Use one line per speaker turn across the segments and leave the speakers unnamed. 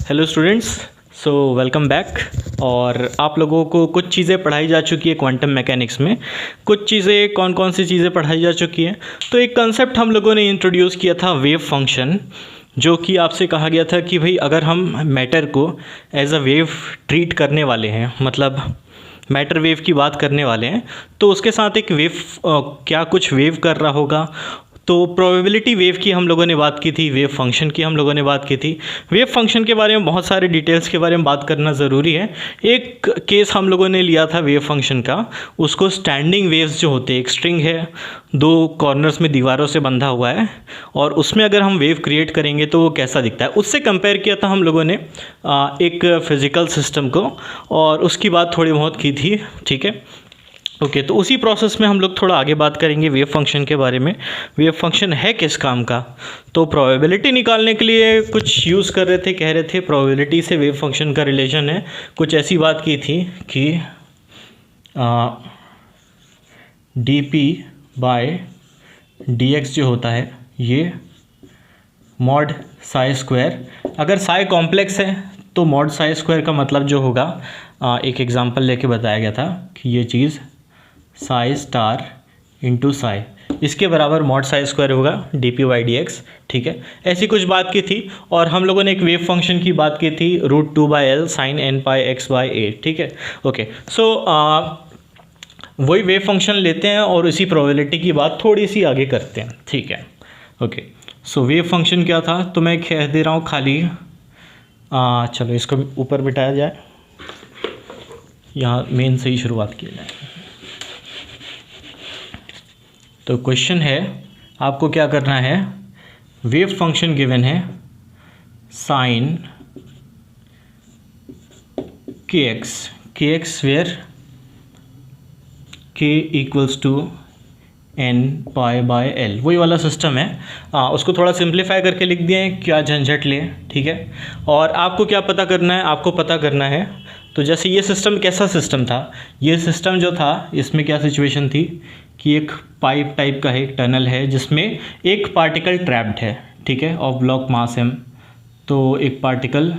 Hello students, so welcome back. और आप लोगों को कुछ चीज़ें पढ़ाई जा चुकी है क्वांटम मैकेनिक्स में। कुछ चीज़ें कौन कौन सी चीज़ें पढ़ाई जा चुकी हैं, तो एक कंसेप्ट हम लोगों ने इंट्रोड्यूस किया था वेव फंक्शन, जो कि आपसे कहा गया था कि भाई अगर हम मैटर को एज अ वेव ट्रीट करने वाले हैं, मतलब मैटर वेव की बात करने वाले हैं, तो उसके साथ एक वेव क्या कुछ वेव कर रहा होगा। तो प्रोबेबिलिटी वेव की हम लोगों ने बात की थी, वेव फंक्शन की हम लोगों ने बात की थी। वेव फंक्शन के बारे में बहुत सारे डिटेल्स के बारे में बात करना ज़रूरी है। एक केस हम लोगों ने लिया था वेव फंक्शन का, उसको स्टैंडिंग वेव्स जो होते हैं, एक स्ट्रिंग है, दो कॉर्नर्स में दीवारों से बंधा हुआ है, और उसमें अगर हम वेव क्रिएट करेंगे तो वो कैसा दिखता है, उससे कंपेयर किया था हम लोगों ने एक फिज़िकल सिस्टम को, और उसकी बात थोड़ी बहुत की थी। ठीक है, ओके, तो उसी प्रोसेस में हम लोग थोड़ा आगे बात करेंगे वेव फंक्शन के बारे में। वेव फंक्शन है किस काम का, तो प्रोबेबिलिटी निकालने के लिए कुछ यूज़ कर रहे थे, कह रहे थे प्रोबेबिलिटी से वेव फंक्शन का रिलेशन है। कुछ ऐसी बात की थी कि d p by d x जो होता है ये मॉड साई स्क्वायर, अगर साई कॉम्प्लेक्स है तो मॉड साई स्क्वायर का मतलब जो होगा, एक एग्जांपल लेके बताया गया था कि ये चीज़ साई स्टार इंटू साई, इसके बराबर मॉड साई स्क्वायर होगा D P by D x. ठीक है, ऐसी कुछ बात की थी। और हम लोगों ने एक वेव फंक्शन की बात की थी, √2/L साइन n पाई x/a। ठीक है, ओके, सो वही वेव फंक्शन लेते हैं और इसी प्रोबेबिलिटी की बात थोड़ी सी आगे करते हैं। ठीक है, ओके, सो वेव फंक्शन क्या था, तो मैं कह दे रहा हूँ खाली, चलो इसको ऊपर बिठाया जाए, यहाँ मेन से ही शुरुआत की जाए। तो क्वेश्चन है, आपको क्या करना है, वेव फंक्शन गिवन है sine k x where k equals to n pi by l, वही वाला सिस्टम है। उसको थोड़ा सिंप्लीफाई करके लिख दिए हैं, क्या झंझट ले। ठीक है, और आपको क्या पता करना है, आपको पता करना है, तो जैसे ये सिस्टम कैसा सिस्टम था, ये सिस्टम जो था इसमें क्या सिचुएशन थी कि एक पाइप टाइप का है, एक टनल है जिसमें एक पार्टिकल ट्रैप्ड है। ठीक है, ऑफ ब्लॉक मास m, तो एक पार्टिकल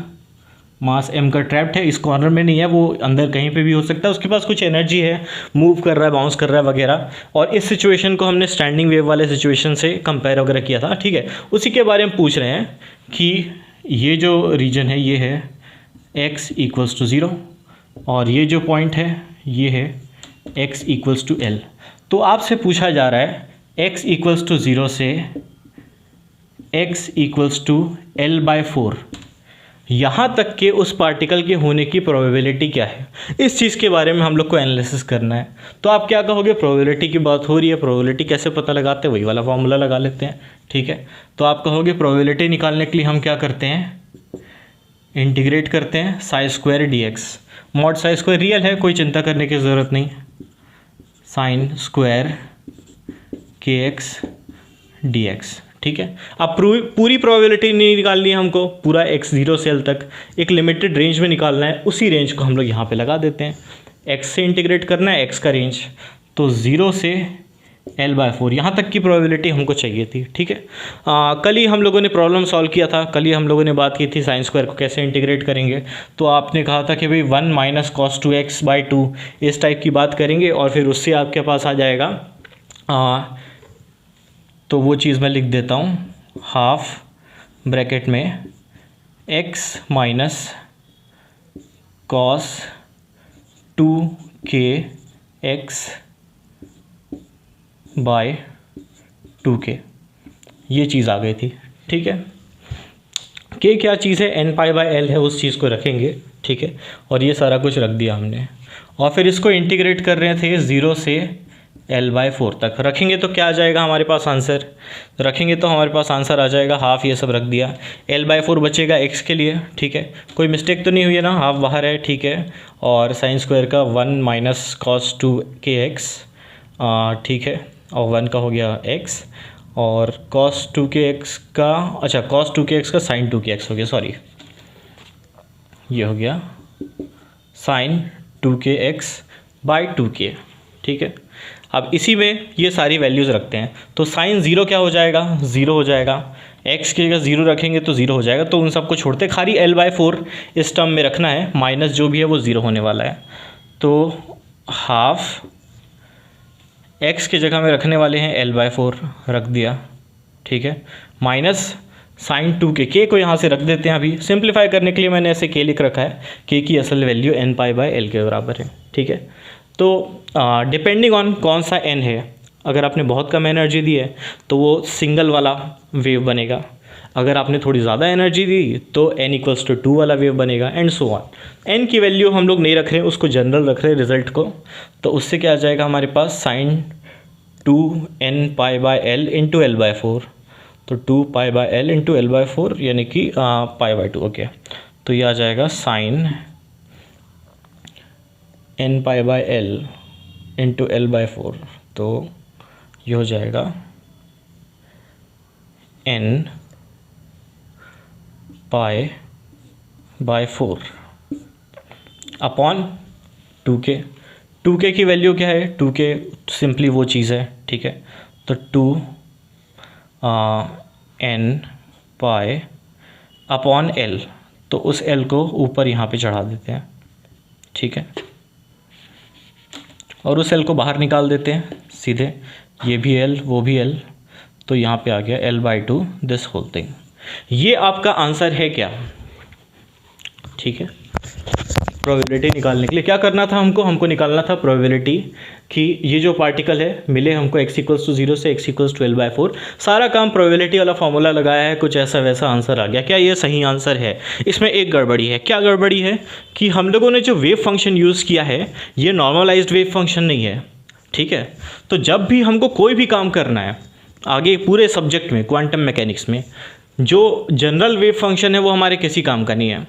मास m का ट्रैप्ड है, इस कॉर्नर में नहीं है, वो अंदर कहीं पे भी हो सकता है, उसके पास कुछ एनर्जी है, मूव कर रहा है, बाउंस कर रहा है वगैरह। और इस सिचुएशन को हमने स्टैंडिंग वेव वाले सिचुएशन से कंपेयर वगैरह किया था। ठीक है, उसी के बारे में पूछ रहे हैं कि ये जो रीजन है ये है x इक्वल्स टू 0, और ये जो पॉइंट है ये है x इक्वल्स टू l। तो आपसे पूछा जा रहा है x इक्वल्स टू 0 से x इक्वल्स टू l/4, यहाँ तक के उस पार्टिकल के होने की प्रोबेबिलिटी क्या है, इस चीज़ के बारे में हम लोग को एनालिसिस करना है। तो आप क्या कहोगे, प्रोबेबिलिटी की बात हो रही है, प्रोबेबिलिटी कैसे पता लगाते हैं, वही वाला फॉर्मूला लगा लेते हैं। ठीक है, तो आप कहोगे प्रोबेबिलिटी निकालने के लिए हम क्या करते हैं, इंटीग्रेट करते हैं Sai square D x. Mod Sai square real है, कोई चिंता करने की ज़रूरत नहीं, साइन स्क्वायर के एक्स डी एक्स। ठीक है, अब पूरी प्रोबेबिलिटी नहीं निकालनी है हमको, पूरा x 0 से l तक एक लिमिटेड रेंज में निकालना है, उसी रेंज को हम लोग यहाँ पे लगा देते हैं। x से इंटीग्रेट करना है, x का रेंज, तो 0 से l/4 यहाँ तक की प्रोबेबिलिटी हमको चाहिए थी। ठीक है, कल ही हम लोगों ने प्रॉब्लम सॉल्व किया था, कल ही हम लोगों ने बात की थी साइन स्क्वायर को कैसे इंटीग्रेट करेंगे। तो आपने कहा था कि भाई 1 माइनस cos 2x/2 इस टाइप की बात करेंगे, और फिर उससे आपके पास आ जाएगा, तो वो चीज़ मैं लिख देता हूँ, हाफ ब्रैकेट में x minus cos 2kx by 2k, ये चीज़ आ गई थी। ठीक है, k क्या चीज़ है, n पाई बाय l है, उस चीज़ को रखेंगे। ठीक है, और ये सारा कुछ रख दिया हमने, और फिर इसको इंटीग्रेट कर रहे थे 0 से l/4 तक। रखेंगे तो क्या आ जाएगा हमारे पास आंसर, रखेंगे तो हमारे पास आंसर आ जाएगा हाफ, ये सब रख दिया, l/4 बचेगा x के लिए। ठीक है, कोई मिस्टेक तो नहीं हुई है ना, हाफ बाहर है। ठीक है, और साइन स्क्वायर का 1 माइनस cos 2kx, ठीक है, और 1 का हो गया x, और cos 2kx का, अच्छा cos 2kx का sin 2kx हो गया, सॉरी, ये हो गया sin 2kx/2k। ठीक है, अब इसी में ये सारी वैल्यूज़ रखते हैं, तो साइन 0 क्या हो जाएगा, 0 हो जाएगा, एक्स की जगह 0 रखेंगे तो 0 हो जाएगा, तो उन सबको छोड़ते खाली L/4 इस टर्म में रखना है, माइनस जो भी है वो 0 होने वाला है। तो हाफ एक्स की जगह में रखने वाले हैं L/4 रख दिया, ठीक है, माइनस साइन 2 के को यहाँ से रख देते हैं। अभी सिंप्लीफाई करने के लिए मैंने ऐसे के लिख रखा है, के की असल वैल्यू n π/L के बराबर है, ठीक है। तो डिपेंडिंग ऑन कौन सा n है, अगर आपने बहुत कम एनर्जी दी है तो वो सिंगल वाला वेव बनेगा, अगर आपने थोड़ी ज़्यादा एनर्जी दी तो n=2 वाला वेव बनेगा, एंड सो ऑन। n की वैल्यू हम लोग नहीं रख रहे हैं, उसको जनरल रख रहे हैं रिजल्ट को, तो उससे क्या आ जाएगा हमारे पास sign 2n π/L into L/4, तो 2π/L इंटू L/4 यानी कि π/2, ओके। तो ये आ जाएगा sign n π/L into L/4, तो ये हो जाएगा n π/4 अपॉन 2k। 2k की वैल्यू क्या है, 2k सिंपली वो चीज़ है, ठीक है। तो 2n/L, तो उस L को ऊपर यहाँ पे चढ़ा देते हैं, ठीक है, और उस L को बाहर निकाल देते हैं सीधे, ये भी L वो भी L, तो यहाँ पे आ गया L/2 दिस होल थिंग। ये आपका आंसर है क्या, ठीक है। प्रोबेबिलिटी निकालने के लिए क्या करना था हमको निकालना था प्रोबेबिलिटी कि ये जो पार्टिकल है मिले हमको x=0 से x=L/4। सारा काम प्रोबेबिलिटी वाला फॉर्मूला लगाया है, कुछ ऐसा वैसा आंसर आ गया। क्या ये सही आंसर है? इसमें एक गड़बड़ी है। क्या गड़बड़ी है कि हम लोगों ने जो वेव फंक्शन यूज़ किया है ये नॉर्मलाइज्ड वेव फंक्शन नहीं है, ठीक है। तो जब भी हमको कोई भी काम करना है आगे पूरे सब्जेक्ट में, क्वांटम मैकेनिक्स में, जो जनरल वेव फंक्शन है वो हमारे किसी काम का नहीं है।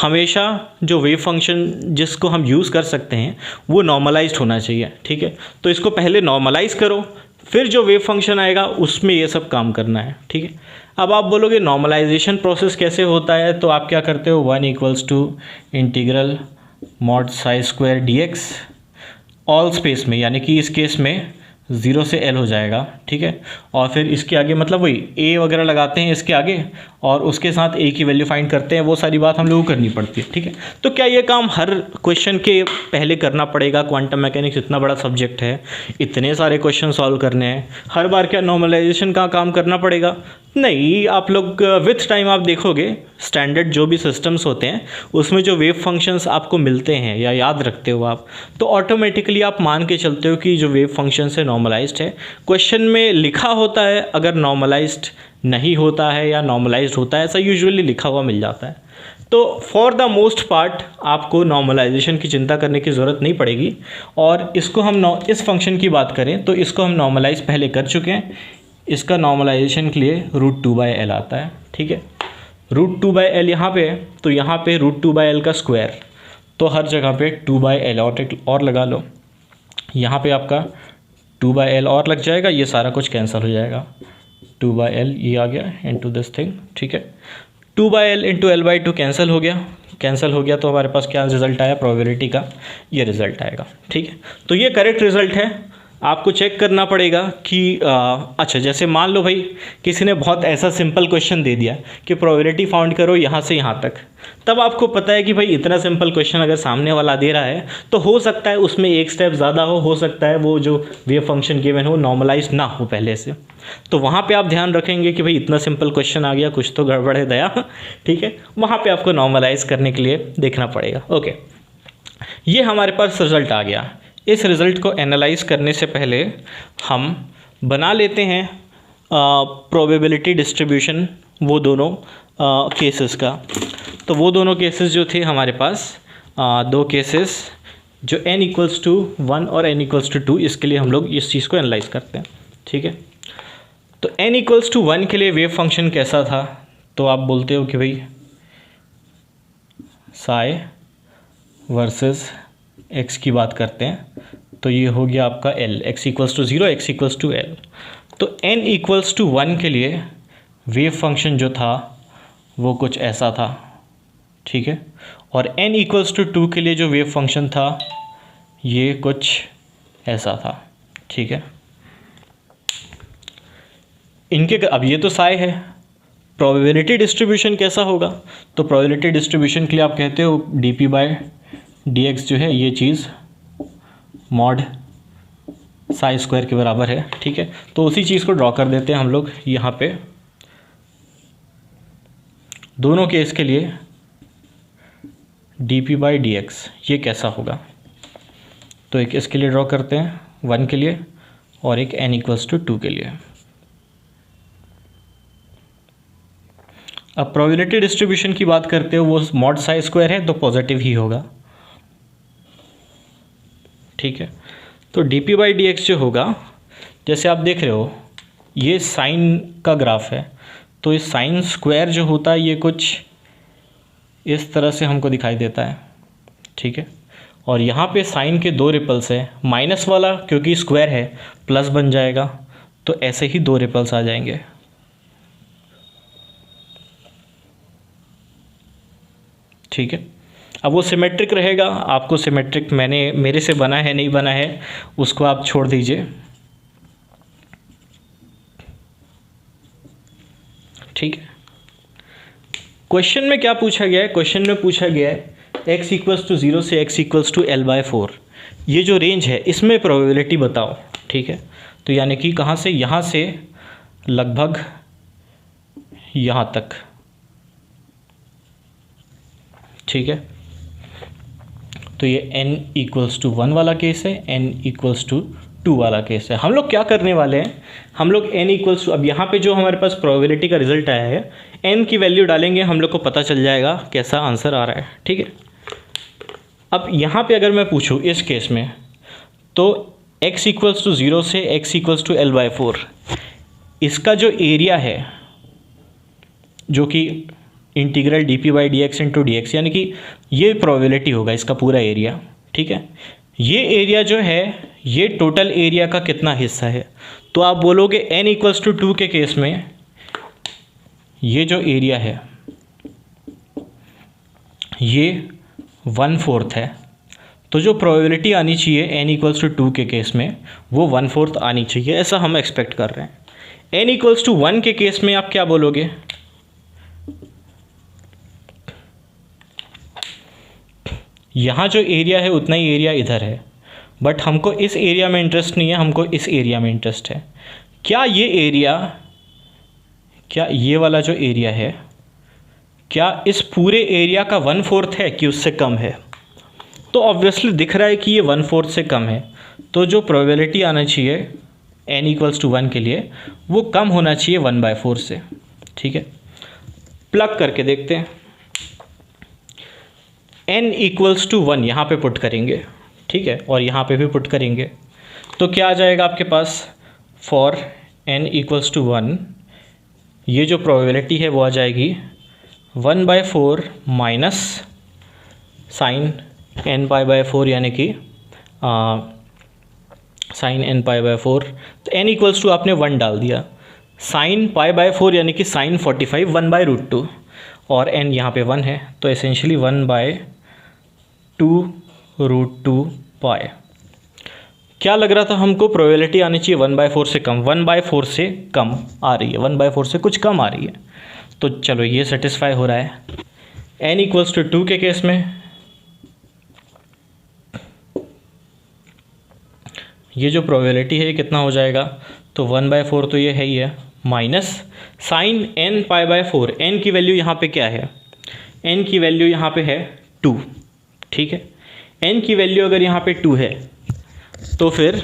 हमेशा जो वेव फंक्शन जिसको हम यूज़ कर सकते हैं वो नॉर्मलाइज्ड होना चाहिए, ठीक है। तो इसको पहले नॉर्मलाइज करो, फिर जो वेव फंक्शन आएगा उसमें ये सब काम करना है, ठीक है। अब आप बोलोगे नॉर्मलाइजेशन प्रोसेस कैसे होता है, तो आप क्या करते हो, 1 = mod psi² dx all space में, यानी कि इस केस में 0 से L हो जाएगा, ठीक है। और फिर इसके आगे मतलब वही A वगैरह लगाते हैं इसके आगे, और उसके साथ A की वैल्यू फाइंड करते हैं। वो सारी बात हम लोगों को करनी पड़ती है, ठीक है। तो क्या ये काम हर क्वेश्चन के पहले करना पड़ेगा? क्वांटम मैकेनिक्स इतना बड़ा सब्जेक्ट है, इतने सारे क्वेश्चन सॉल्व करने हैं, हर बार क्या नॉर्मलाइजेशन का काम करना पड़ेगा? नहीं, आप लोग विथ टाइम आप देखोगे स्टैंडर्ड जो भी सिस्टम्स होते हैं उसमें जो वेव फंक्शंस आपको मिलते हैं या याद रखते हो आप, तो ऑटोमेटिकली आप मान के चलते हो कि जो वेव फंक्शंस है नॉर्मलाइज्ड है। क्वेश्चन में लिखा होता है अगर नॉर्मलाइज्ड नहीं होता है या नॉर्मलाइज्ड होता है, ऐसा यूजुअली लिखा हुआ मिल जाता है। तो फॉर द मोस्ट पार्ट आपको नॉर्मलाइजेशन की चिंता करने की ज़रूरत नहीं पड़ेगी। और इसको हम इस फंक्शन की बात करें तो इसको हम नॉर्मलाइज पहले कर चुके हैं। इसका नॉर्मलाइजेशन के लिए √2/L आता है, ठीक है। √2/L यहाँ पे है, तो यहाँ पे √2/L का स्क्वायर, तो हर जगह पे 2/L और लगा लो। यहाँ पे आपका 2/L और लग जाएगा, ये सारा कुछ कैंसिल हो जाएगा। 2/L ये आ गया इनटू दिस थिंग, ठीक है। 2/L इंटू L/2 कैंसिल हो गया, तो हमारे पास क्या रिजल्ट आया? प्रोबेबिलिटी का ये रिजल्ट आएगा, ठीक है। तो ये करेक्ट रिजल्ट है। आपको चेक करना पड़ेगा कि अच्छा, जैसे मान लो भाई किसी ने बहुत ऐसा सिंपल क्वेश्चन दे दिया कि प्रोबेबिलिटी फाउंड करो यहाँ से यहाँ तक, तब आपको पता है कि भाई इतना सिंपल क्वेश्चन अगर सामने वाला दे रहा है तो हो सकता है उसमें एक स्टेप ज़्यादा हो सकता है वो जो वेव फंक्शन गिवन हो नॉर्मलाइज ना हो पहले से। तो वहाँ पे आप ध्यान रखेंगे कि भाई इतना सिंपल क्वेश्चन आ गया, कुछ तो गड़बड़ है दया, ठीक है। वहाँ पे आपको नॉर्मलाइज करने के लिए देखना पड़ेगा। ओके, ये हमारे पास रिजल्ट आ गया। इस रिज़ल्ट को एनालाइज करने से पहले हम बना लेते हैं प्रोबेबिलिटी डिस्ट्रीब्यूशन, वो दोनों केसेस का। तो वो दोनों केसेस जो थे हमारे पास, दो केसेस जो n=1 और n=2, इसके लिए हम लोग इस चीज़ को एनालाइज करते हैं, ठीक है। तो n=1 के लिए वेव फंक्शन कैसा था? तो आप बोलते हो कि भाई साई वर्सेस x की बात करते हैं, तो ये हो गया आपका L, x=0 x=L। तो n=1 के लिए वेव फंक्शन जो था वो कुछ ऐसा था, ठीक है। और n=2 के लिए जो वेव फंक्शन था ये कुछ ऐसा था, ठीक है। इनके अब ये तो साई है, प्रोबेबिलिटी डिस्ट्रीब्यूशन कैसा होगा? तो प्रोबेबिलिटी डिस्ट्रीब्यूशन के लिए आप कहते हो dp/dx जो है ये चीज़ मॉड साई स्क्वायर के बराबर है, ठीक है। तो उसी चीज़ को ड्रॉ कर देते हैं हम लोग यहाँ पे दोनों केस के लिए dp/dx ये कैसा होगा। तो एक इसके लिए ड्रॉ करते हैं 1 के लिए और एक n=2 के लिए। अब प्रोबेबिलिटी डिस्ट्रीब्यूशन की बात करते हो, वो मॉड साई स्क्वायर है तो पॉजिटिव ही होगा, ठीक है। तो dp/dx जो होगा, जैसे आप देख रहे हो ये साइन का ग्राफ है, तो इस साइन स्क्वायर जो होता है ये कुछ इस तरह से हमको दिखाई देता है, ठीक है। और यहाँ पे साइन के 2 रिपल्स है, माइनस वाला क्योंकि स्क्वायर है प्लस बन जाएगा, तो ऐसे ही 2 रिपल्स आ जाएंगे, ठीक है। अब वो सिमेट्रिक रहेगा, आपको सिमेट्रिक मेरे से बना है नहीं बना है उसको आप छोड़ दीजिए, ठीक है। क्वेश्चन में क्या पूछा गया है? क्वेश्चन में पूछा गया है x=0 से x=l/4, ये जो रेंज है इसमें प्रोबेबिलिटी बताओ, ठीक है। तो यानी कि कहाँ से, यहाँ से लगभग यहाँ तक, ठीक है। तो ये n=1 वाला केस है, n=2 वाला केस है। हम लोग क्या करने वाले हैं, हम लोग अब यहाँ पे जो हमारे पास प्रोबेबिलिटी का रिजल्ट आया है n की वैल्यू डालेंगे, हम लोग को पता चल जाएगा कैसा आंसर आ रहा है, ठीक है। अब यहाँ पे अगर मैं पूछूँ इस केस में, तो x=0 से x=l/4 इसका जो एरिया है जो कि इंटीग्रल dp/dx इंटू dx, यानी कि ये प्रोबेबिलिटी होगा इसका पूरा एरिया, ठीक है। ये एरिया जो है ये टोटल एरिया का कितना हिस्सा है, तो आप बोलोगे n=2 के केस में ये जो एरिया है ये 1/4 है, तो जो प्रोबेबिलिटी आनी चाहिए n=2 के केस में वो 1/4 आनी चाहिए, ऐसा हम एक्सपेक्ट कर रहे हैं। n=1 के केस में आप क्या बोलोगे, यहाँ जो एरिया है उतना ही एरिया इधर है, बट हमको इस एरिया में इंटरेस्ट नहीं है, हमको इस एरिया में इंटरेस्ट है। क्या ये एरिया, क्या ये वाला जो एरिया है, क्या इस पूरे एरिया का 1/4 है कि उससे कम है? तो ऑब्वियसली दिख रहा है कि ये 1/4 से कम है, तो जो प्रोबेबिलिटी आना चाहिए n=1 के लिए वो कम होना चाहिए 1/4 से, ठीक है। प्लग करके देखते हैं, n=1 यहाँ पे पुट करेंगे, ठीक है, और यहाँ पे भी पुट करेंगे, तो क्या आ जाएगा आपके पास, फॉर n=1 ये जो प्रोबेबिलिटी है वो आ जाएगी 1/4 माइनस साइन n π/4 यानी कि साइन n π/4, तो n= आपने 1 डाल दिया, साइन π/4 यानी कि साइन 45 1/√2 और n यहाँ पे 1 है, तो एसेंशियली 1/2√2 पाई। क्या लग रहा था हमको, प्रोबेबिलिटी आनी चाहिए 1/4 से कम, 1/4 से कम आ रही है, 1/4 से कुछ कम आ रही है, तो चलो ये सेटिस्फाई हो रहा है। n=2 के केस में ये जो प्रोबेबिलिटी है कितना हो जाएगा, तो 1/4 तो ये है ही है, माइनस साइन n π/4, n की वैल्यू यहाँ पे क्या है, n की वैल्यू यहाँ पे है 2, ठीक है। n की वैल्यू अगर यहाँ पे 2 है तो फिर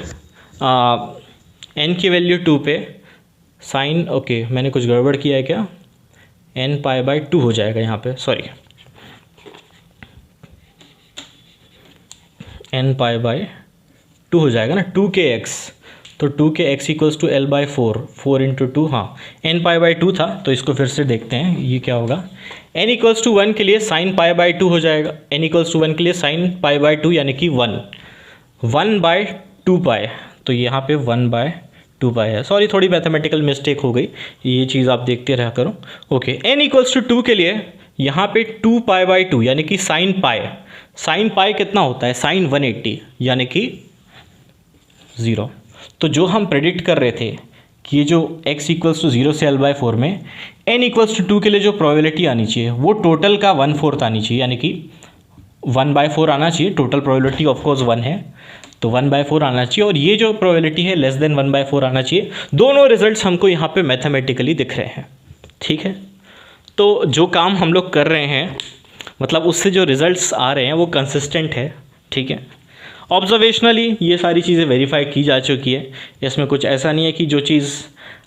n की वैल्यू 2 पे साइन, ओके मैंने कुछ गड़बड़ किया है क्या, n π/2 हो जाएगा यहाँ पे, सॉरी n π/2 हो जाएगा ना, 2kx, तो 2kx = l/4, 4 × 2, हाँ n π/2 था, तो इसको फिर से देखते हैं ये क्या होगा। n=1 के लिए साइन π/2 हो जाएगा, n=1 के लिए साइन π/2 यानी कि 1/2 पाई, तो यहाँ पे 1/2 पाई है, सॉरी थोड़ी मैथमेटिकल मिस्टेक हो गई, ये चीज़ आप देखते रहा करो। ओके, n=2 के लिए यहाँ पे 2π/2 यानी कि साइन पाई कितना होता है, साइन 180 यानी कि 0। तो जो हम प्रेडिक्ट कर रहे थे कि ये जो x इक्वल्स टू 0 से l/4 में n इक्वल्स टू 2 के लिए जो प्रोबेबिलिटी आनी चाहिए वो टोटल का 1/4 आनी चाहिए, यानी कि 1/4 आना चाहिए। टोटल प्रोबेबिलिटी ऑफ कोर्स 1 है, तो 1/4 आना चाहिए, और ये जो प्रोबेबिलिटी है लेस देन 1/4 आना चाहिए। दोनों रिजल्ट्स हमको यहाँ पे मैथमेटिकली दिख रहे हैं, ठीक है। तो जो काम हम लोग कर रहे हैं, मतलब उससे जो रिजल्ट्स आ रहे हैं वो कंसिस्टेंट है, ठीक है। ऑब्जर्वेशनली ये सारी चीज़ें वेरीफाई की जा चुकी है, इसमें कुछ ऐसा नहीं है कि जो चीज़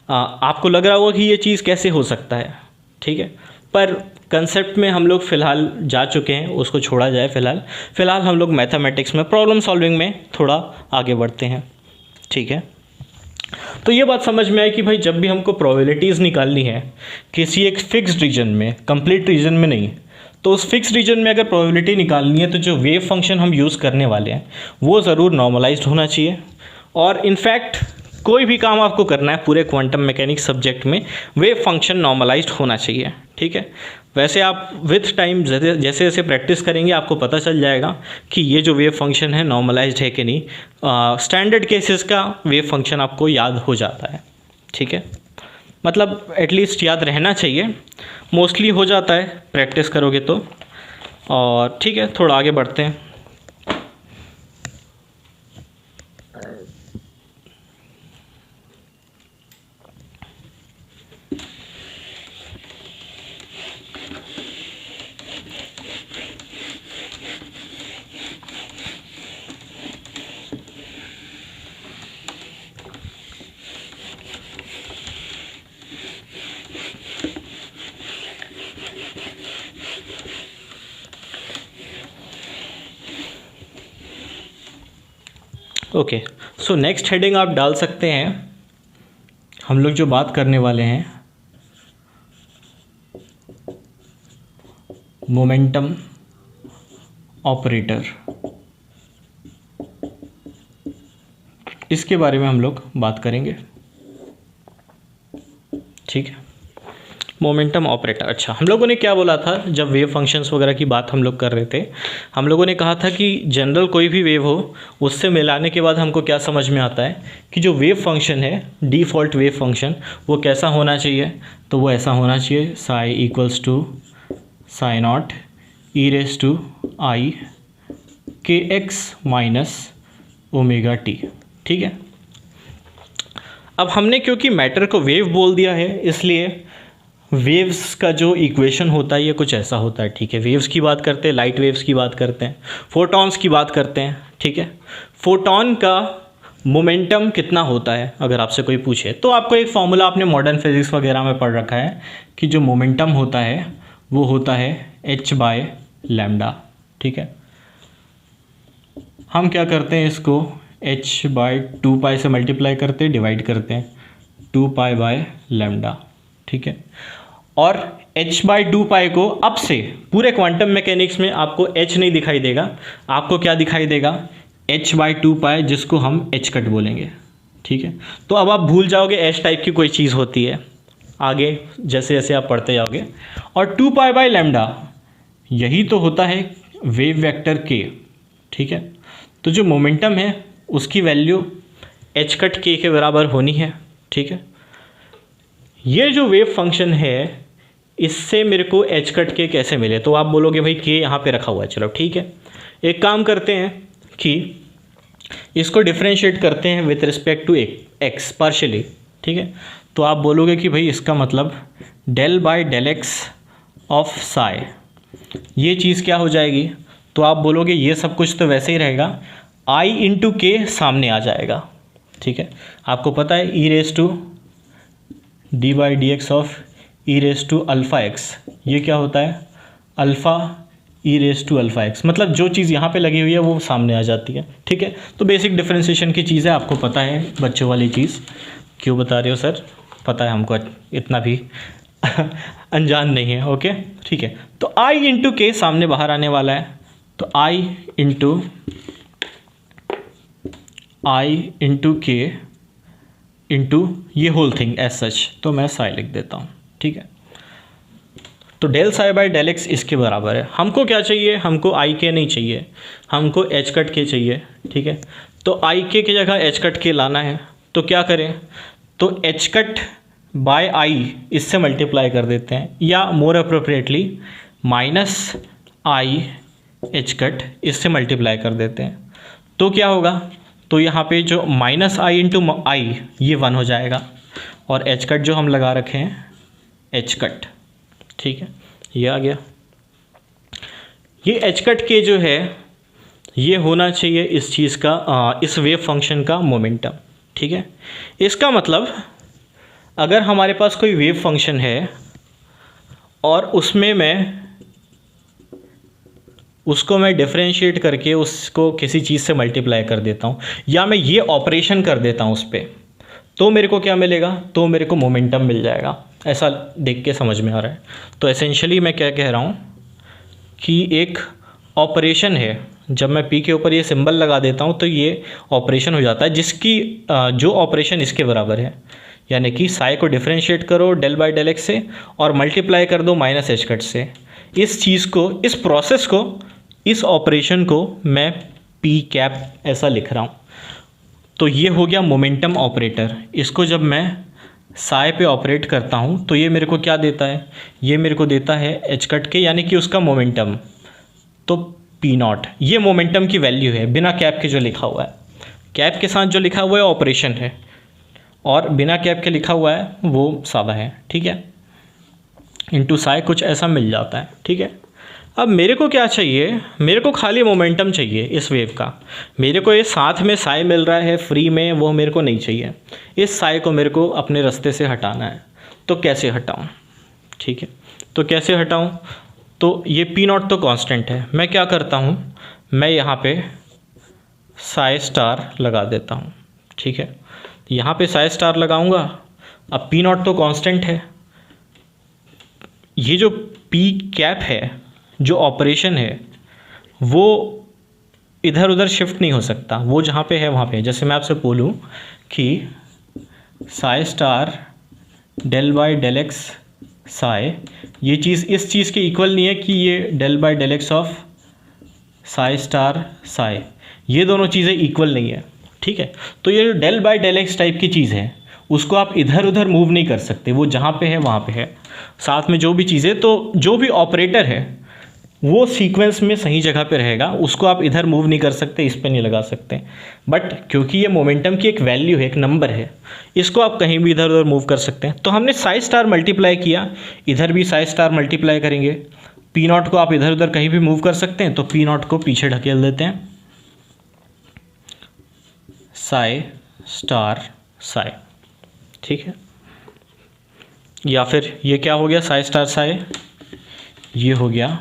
आपको लग रहा होगा कि ये चीज़ कैसे हो सकता है, ठीक है, पर कंसेप्ट में हम लोग फ़िलहाल जा चुके हैं, उसको छोड़ा जाए फ़िलहाल हम लोग मैथमेटिक्स में प्रॉब्लम सॉल्विंग में थोड़ा आगे बढ़ते हैं, ठीक है। तो ये बात समझ में आई कि भाई जब भी हमको प्रोबेबिलिटीज़ निकालनी है किसी एक फिक्स्ड रीजन में, कंप्लीट रीजन में नहीं, तो उस फिक्स रीजन में अगर प्रोबेबिलिटी निकालनी है तो जो वेव फंक्शन हम यूज़ करने वाले हैं वो ज़रूर नॉर्मलाइज्ड होना चाहिए। और इनफैक्ट कोई भी काम आपको करना है पूरे क्वांटम मैकेनिक्स सब्जेक्ट में, वेव फंक्शन नॉर्मलाइज्ड होना चाहिए, ठीक है। वैसे आप विथ टाइम जैसे जैसे प्रैक्टिस करेंगे आपको पता चल जाएगा कि ये जो वेव फंक्शन है नॉर्मलाइज्ड है कि नहीं। स्टैंडर्ड केसेस का वेव फंक्शन आपको याद हो जाता है, ठीक है, मतलब एटलीस्ट याद रहना चाहिए, मोस्टली हो जाता है प्रैक्टिस करोगे तो। और ठीक है, थोड़ा आगे बढ़ते हैं। ओके, सो नेक्स्ट हेडिंग आप डाल सकते हैं। हम लोग जो बात करने वाले हैं मोमेंटम ऑपरेटर, इसके बारे में हम लोग बात करेंगे, ठीक है। मोमेंटम ऑपरेटर, अच्छा, हम लोगों ने क्या बोला था जब वेव फंक्शंस वगैरह की बात हम लोग कर रहे थे, हम लोगों ने कहा था कि जनरल कोई भी वेव हो उससे मिलाने के बाद हमको क्या समझ में आता है कि जो वेव फंक्शन है डिफ़ॉल्ट वेव फंक्शन वो कैसा होना चाहिए। तो वो ऐसा होना चाहिए psi equals to psi naught e raise to i k x minus omega T, ठीक है। अब हमने क्योंकि मैटर को वेव बोल दिया है इसलिए वेव्स का जो इक्वेशन होता है ये कुछ ऐसा होता है, ठीक है। वेव्स की बात करते हैं, लाइट वेव्स की बात करते हैं, फोटॉन्स की बात करते हैं, ठीक है। फोटॉन का मोमेंटम कितना होता है अगर आपसे कोई पूछे तो आपको एक फॉर्मूला आपने मॉडर्न फिजिक्स वगैरह में पढ़ रखा है कि जो मोमेंटम होता है वो होता है h/λ, ठीक है। हम क्या करते हैं, इसको h/2π से मल्टीप्लाई करते हैं, डिवाइड करते हैं 2π/λ, ठीक है। और h/2π को अब से पूरे क्वांटम मैकेनिक्स में आपको h नहीं दिखाई देगा, आपको क्या दिखाई देगा, h/2π, जिसको हम h कट बोलेंगे, ठीक है। तो अब आप भूल जाओगे h टाइप की कोई चीज़ होती है आगे जैसे जैसे आप पढ़ते जाओगे। और 2π/λ यही तो होता है वेव वेक्टर k, ठीक है। तो जो मोमेंटम है उसकी वैल्यू h कट k के बराबर होनी है, ठीक है। ये जो वेव फंक्शन है इससे मेरे को h कट के कैसे मिले, तो आप बोलोगे भाई k यहाँ पे रखा हुआ है, चलो ठीक है। एक काम करते हैं कि इसको डिफरेंशिएट करते हैं with respect to x partially, ठीक है। तो आप बोलोगे कि भाई इसका मतलब del/del(x) ऑफ साई, ये चीज़ क्या हो जाएगी, तो आप बोलोगे ये सब कुछ तो वैसे ही रहेगा, i इंटू के सामने आ जाएगा, ठीक है। आपको पता है e raise to d/dx of e raise to alpha x, ये क्या होता है alpha e raise to alpha x, मतलब जो चीज़ यहाँ पे लगी हुई है वो सामने आ जाती है, ठीक है। तो बेसिक डिफरेंशिएशन की चीज़ है, आपको पता है बच्चों वाली चीज़। क्यों बता रहे हो सर, पता है हमको, इतना भी अनजान नहीं है, ओके ठीक है। तो i इंटू के सामने बाहर आने वाला है, तो i इंटू के इंटू ये होल थिंग एज सच, तो मैं साई लिख देता हूँ, ठीक है। तो del psi by del x इसके बराबर है। हमको क्या चाहिए, हमको आई के नहीं चाहिए, हमको एच कट के चाहिए, ठीक है। तो आई के की जगह एच कट के लाना है, तो क्या करें, तो एच कट बाय आई इससे मल्टीप्लाई कर देते हैं, या more appropriately minus i h cut इससे मल्टीप्लाई कर देते हैं। तो क्या होगा, तो यहाँ पे जो माइनस आई इंटू आई ये 1 हो जाएगा, और एच कट जो हम लगा रखे हैं एच कट, ठीक है, ये आ गया। ये एच कट के जो है ये होना चाहिए इस चीज़ का, इस वेव फंक्शन का मोमेंटम, ठीक है। इसका मतलब अगर हमारे पास कोई वेव फंक्शन है और उसको मैं डिफरेंशिएट करके उसको किसी चीज़ से मल्टीप्लाई कर देता हूँ, या मैं ये ऑपरेशन कर देता हूँ उस पर, तो मेरे को क्या मिलेगा, तो मेरे को मोमेंटम मिल जाएगा। ऐसा देख के समझ में आ रहा है। तो एसेंशियली मैं क्या कह रहा हूँ कि एक ऑपरेशन है, जब मैं पी के ऊपर ये सिंबल लगा देता हूँ तो ये ऑपरेशन हो जाता है, जिसकी जो ऑपरेशन इसके बराबर है, यानी कि साई को डिफरेंशिएट करो डेल बाय डेल एक्स से और मल्टीप्लाई कर दो माइनस एच कट से। इस चीज़ को, इस प्रोसेस को, इस ऑपरेशन को मैं पी कैप ऐसा लिख रहा हूँ। तो ये हो गया मोमेंटम ऑपरेटर। इसको जब मैं साई पे ऑपरेट करता हूँ तो ये मेरे को क्या देता है, ये मेरे को देता है एच कट के, यानी कि उसका मोमेंटम। तो पी नॉट ये मोमेंटम की वैल्यू है बिना कैप के जो लिखा हुआ है। कैप के साथ जो लिखा हुआ है ऑपरेशन है, और बिना कैप के लिखा हुआ है वो सादा है, ठीक है। इंटू साई कुछ ऐसा मिल जाता है, ठीक है। अब मेरे को क्या चाहिए, मेरे को खाली मोमेंटम चाहिए इस वेव का। मेरे को ये साथ में साई मिल रहा है फ्री में, वो मेरे को नहीं चाहिए। इस साई को मेरे को अपने रास्ते से हटाना है। तो कैसे हटाऊं, ठीक है। तो कैसे हटाऊं, तो ये पी नॉट तो कांस्टेंट है। मैं क्या करता हूं, मैं यहाँ पे साई स्टार लगा देता हूँ, ठीक है। यहाँ पे साई स्टार लगाऊंगा। अब पी नॉट तो कांस्टेंट है, ये जो पी कैप है, जो ऑपरेशन है, वो इधर उधर शिफ्ट नहीं हो सकता, वो जहाँ पे है वहाँ पे। जैसे मैं आपसे बोलूँ कि psi star del by del x psi, ये चीज़ इस चीज़ के इक्वल नहीं है कि ये del by del x of psi star psi, ये दोनों चीज़ें इक्वल नहीं है, ठीक है। तो ये जो del by del x type की चीज़ है, उसको आप इधर उधर मूव नहीं कर सकते, वो जहाँ पे है वहाँ पे है। साथ में जो भी चीज़ें, तो जो भी ऑपरेटर है वो सीक्वेंस में सही जगह पे रहेगा, उसको आप इधर मूव नहीं कर सकते, इस पे नहीं लगा सकते। बट क्योंकि ये मोमेंटम की एक वैल्यू है, एक नंबर है, इसको आप कहीं भी इधर उधर मूव कर सकते हैं। तो हमने साई स्टार मल्टीप्लाई किया, इधर भी साई स्टार मल्टीप्लाई करेंगे। पी नॉट को आप इधर उधर कहीं भी मूव कर सकते हैं, तो पी नॉट को पीछे ढकेल देते हैं, साई स्टार साई, ठीक है। या फिर ये क्या हो गया, साई स्टार साई, ये हो गया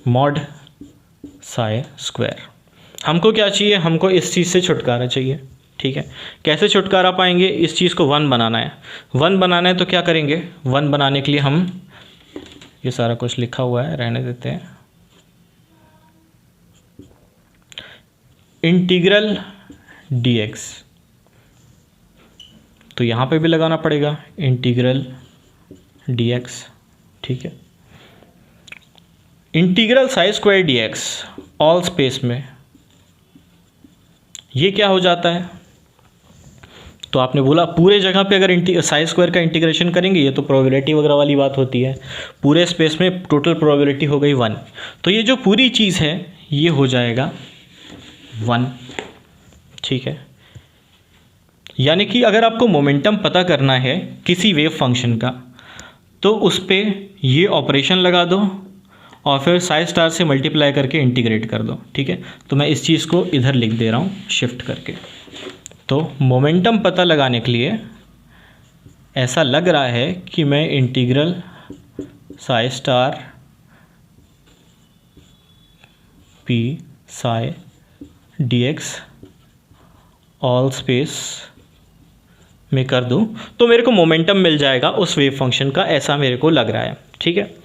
मॉड साई स्क्वायर। हमको क्या चाहिए, हमको इस चीज़ से छुटकारा चाहिए, ठीक है। कैसे छुटकारा पाएंगे, इस चीज़ को 1 बनाना है। 1 बनाना है तो क्या करेंगे, 1 बनाने के लिए हम, ये सारा कुछ लिखा हुआ है, रहने देते हैं। इंटीग्रल dx, तो यहाँ पे भी लगाना पड़ेगा इंटीग्रल dx, ठीक है। Integral Sai square dx all space में, ये क्या हो जाता है, तो आपने बोला पूरे जगह पे अगर साई स्क्वायर का इंटीग्रेशन करेंगे, ये तो प्रोबेबिलिटी वगैरह वाली बात होती है। पूरे स्पेस में टोटल प्रोबेबिलिटी हो गई 1, तो ये जो पूरी चीज़ है ये हो जाएगा 1, ठीक है। यानी कि अगर आपको मोमेंटम पता करना है किसी वेव फंक्शन का, तो उस पर ये ऑपरेशन लगा दो और फिर साई स्टार से मल्टीप्लाई करके इंटीग्रेट कर दो, ठीक है। तो मैं इस चीज़ को इधर लिख दे रहा हूँ शिफ्ट करके। तो मोमेंटम पता लगाने के लिए ऐसा लग रहा है कि मैं integral psi star P Sai dx all space में कर दूं तो मेरे को मोमेंटम मिल जाएगा उस वेव फंक्शन का, ऐसा मेरे को लग रहा है, ठीक है।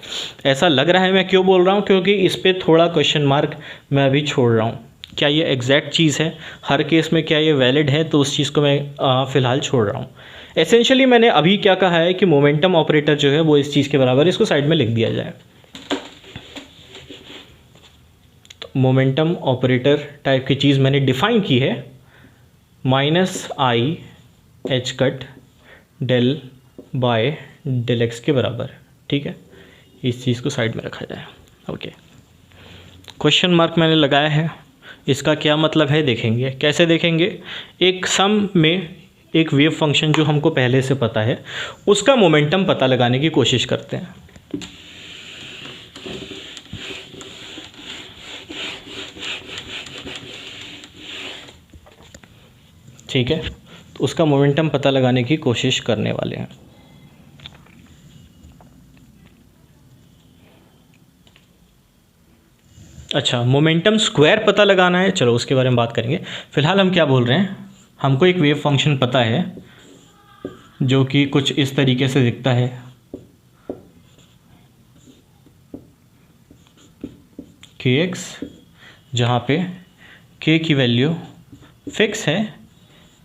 ऐसा लग रहा है, मैं क्यों बोल रहा हूँ, क्योंकि इस पर थोड़ा क्वेश्चन मार्क मैं अभी छोड़ रहा हूँ। क्या ये एग्जैक्ट चीज़ है हर केस में, क्या ये वैलिड है, तो उस चीज़ को मैं फ़िलहाल छोड़ रहा हूँ। एसेंशियली मैंने अभी क्या कहा है कि मोमेंटम ऑपरेटर जो है वो इस चीज़ के बराबर है, इसको साइड में लिख दिया जाए। तो मोमेंटम ऑपरेटर टाइप की चीज़ मैंने डिफ़ाइन की है, minus i h cut del by del x के बराबर, ठीक है। इस चीज़ को साइड में रखा जाए, ओके। क्वेश्चन मार्क मैंने लगाया है, इसका क्या मतलब है देखेंगे। कैसे देखेंगे, एक सम में एक वेव फंक्शन जो हमको पहले से पता है उसका मोमेंटम पता लगाने की कोशिश करते हैं। ठीक है, तो उसका मोमेंटम पता लगाने की कोशिश करने वाले हैं। अच्छा, मोमेंटम स्क्वायर पता लगाना है, चलो उसके बारे में बात करेंगे। फिलहाल हम क्या बोल रहे हैं, हमको एक वेव फंक्शन पता है जो कि कुछ इस तरीके से दिखता है, के एक्स, जहाँ पे के की वैल्यू फिक्स है,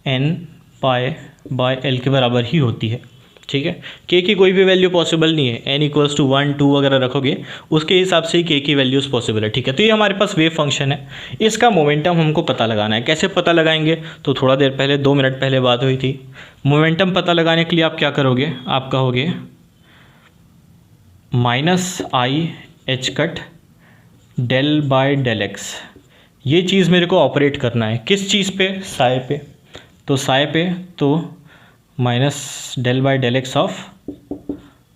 एन पाई बाय एल के बराबर ही होती है, ठीक है। के की कोई भी वैल्यू पॉसिबल नहीं है, एन इक्वल्स टू 1 2 वगैरह रखोगे उसके हिसाब से ही के की वैल्यूज़ पॉसिबल है, ठीक है। तो ये हमारे पास वेव फंक्शन है, इसका मोमेंटम हमको पता लगाना है। कैसे पता लगाएंगे, तो थोड़ा देर पहले 2 मिनट पहले बात हुई थी। मोमेंटम पता लगाने के लिए आप क्या करोगे, आप कहोगे minus i h cut del by del x. ये चीज़ मेरे को ऑपरेट करना है किस चीज़ पे, साय पे। तो साय पे तो minus del by del x of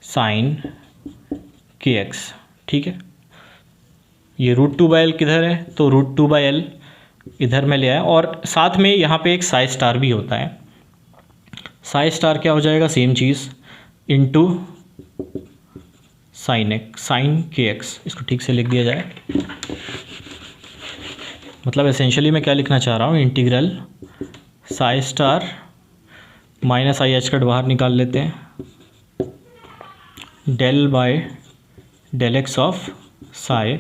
sine k x, ठीक है। ये √2/L किधर है, तो √2/L इधर में ले आया, और साथ में यहाँ पे एक साई स्टार भी होता है। साई स्टार क्या हो जाएगा, सेम चीज़ इनटू साइन के एक्स। इसको ठीक से लिख दिया जाए, मतलब एसेंशियली मैं क्या लिखना चाह रहा हूँ, integral psi star minus i h cut बाहर निकाल लेते हैं, del by del x of psi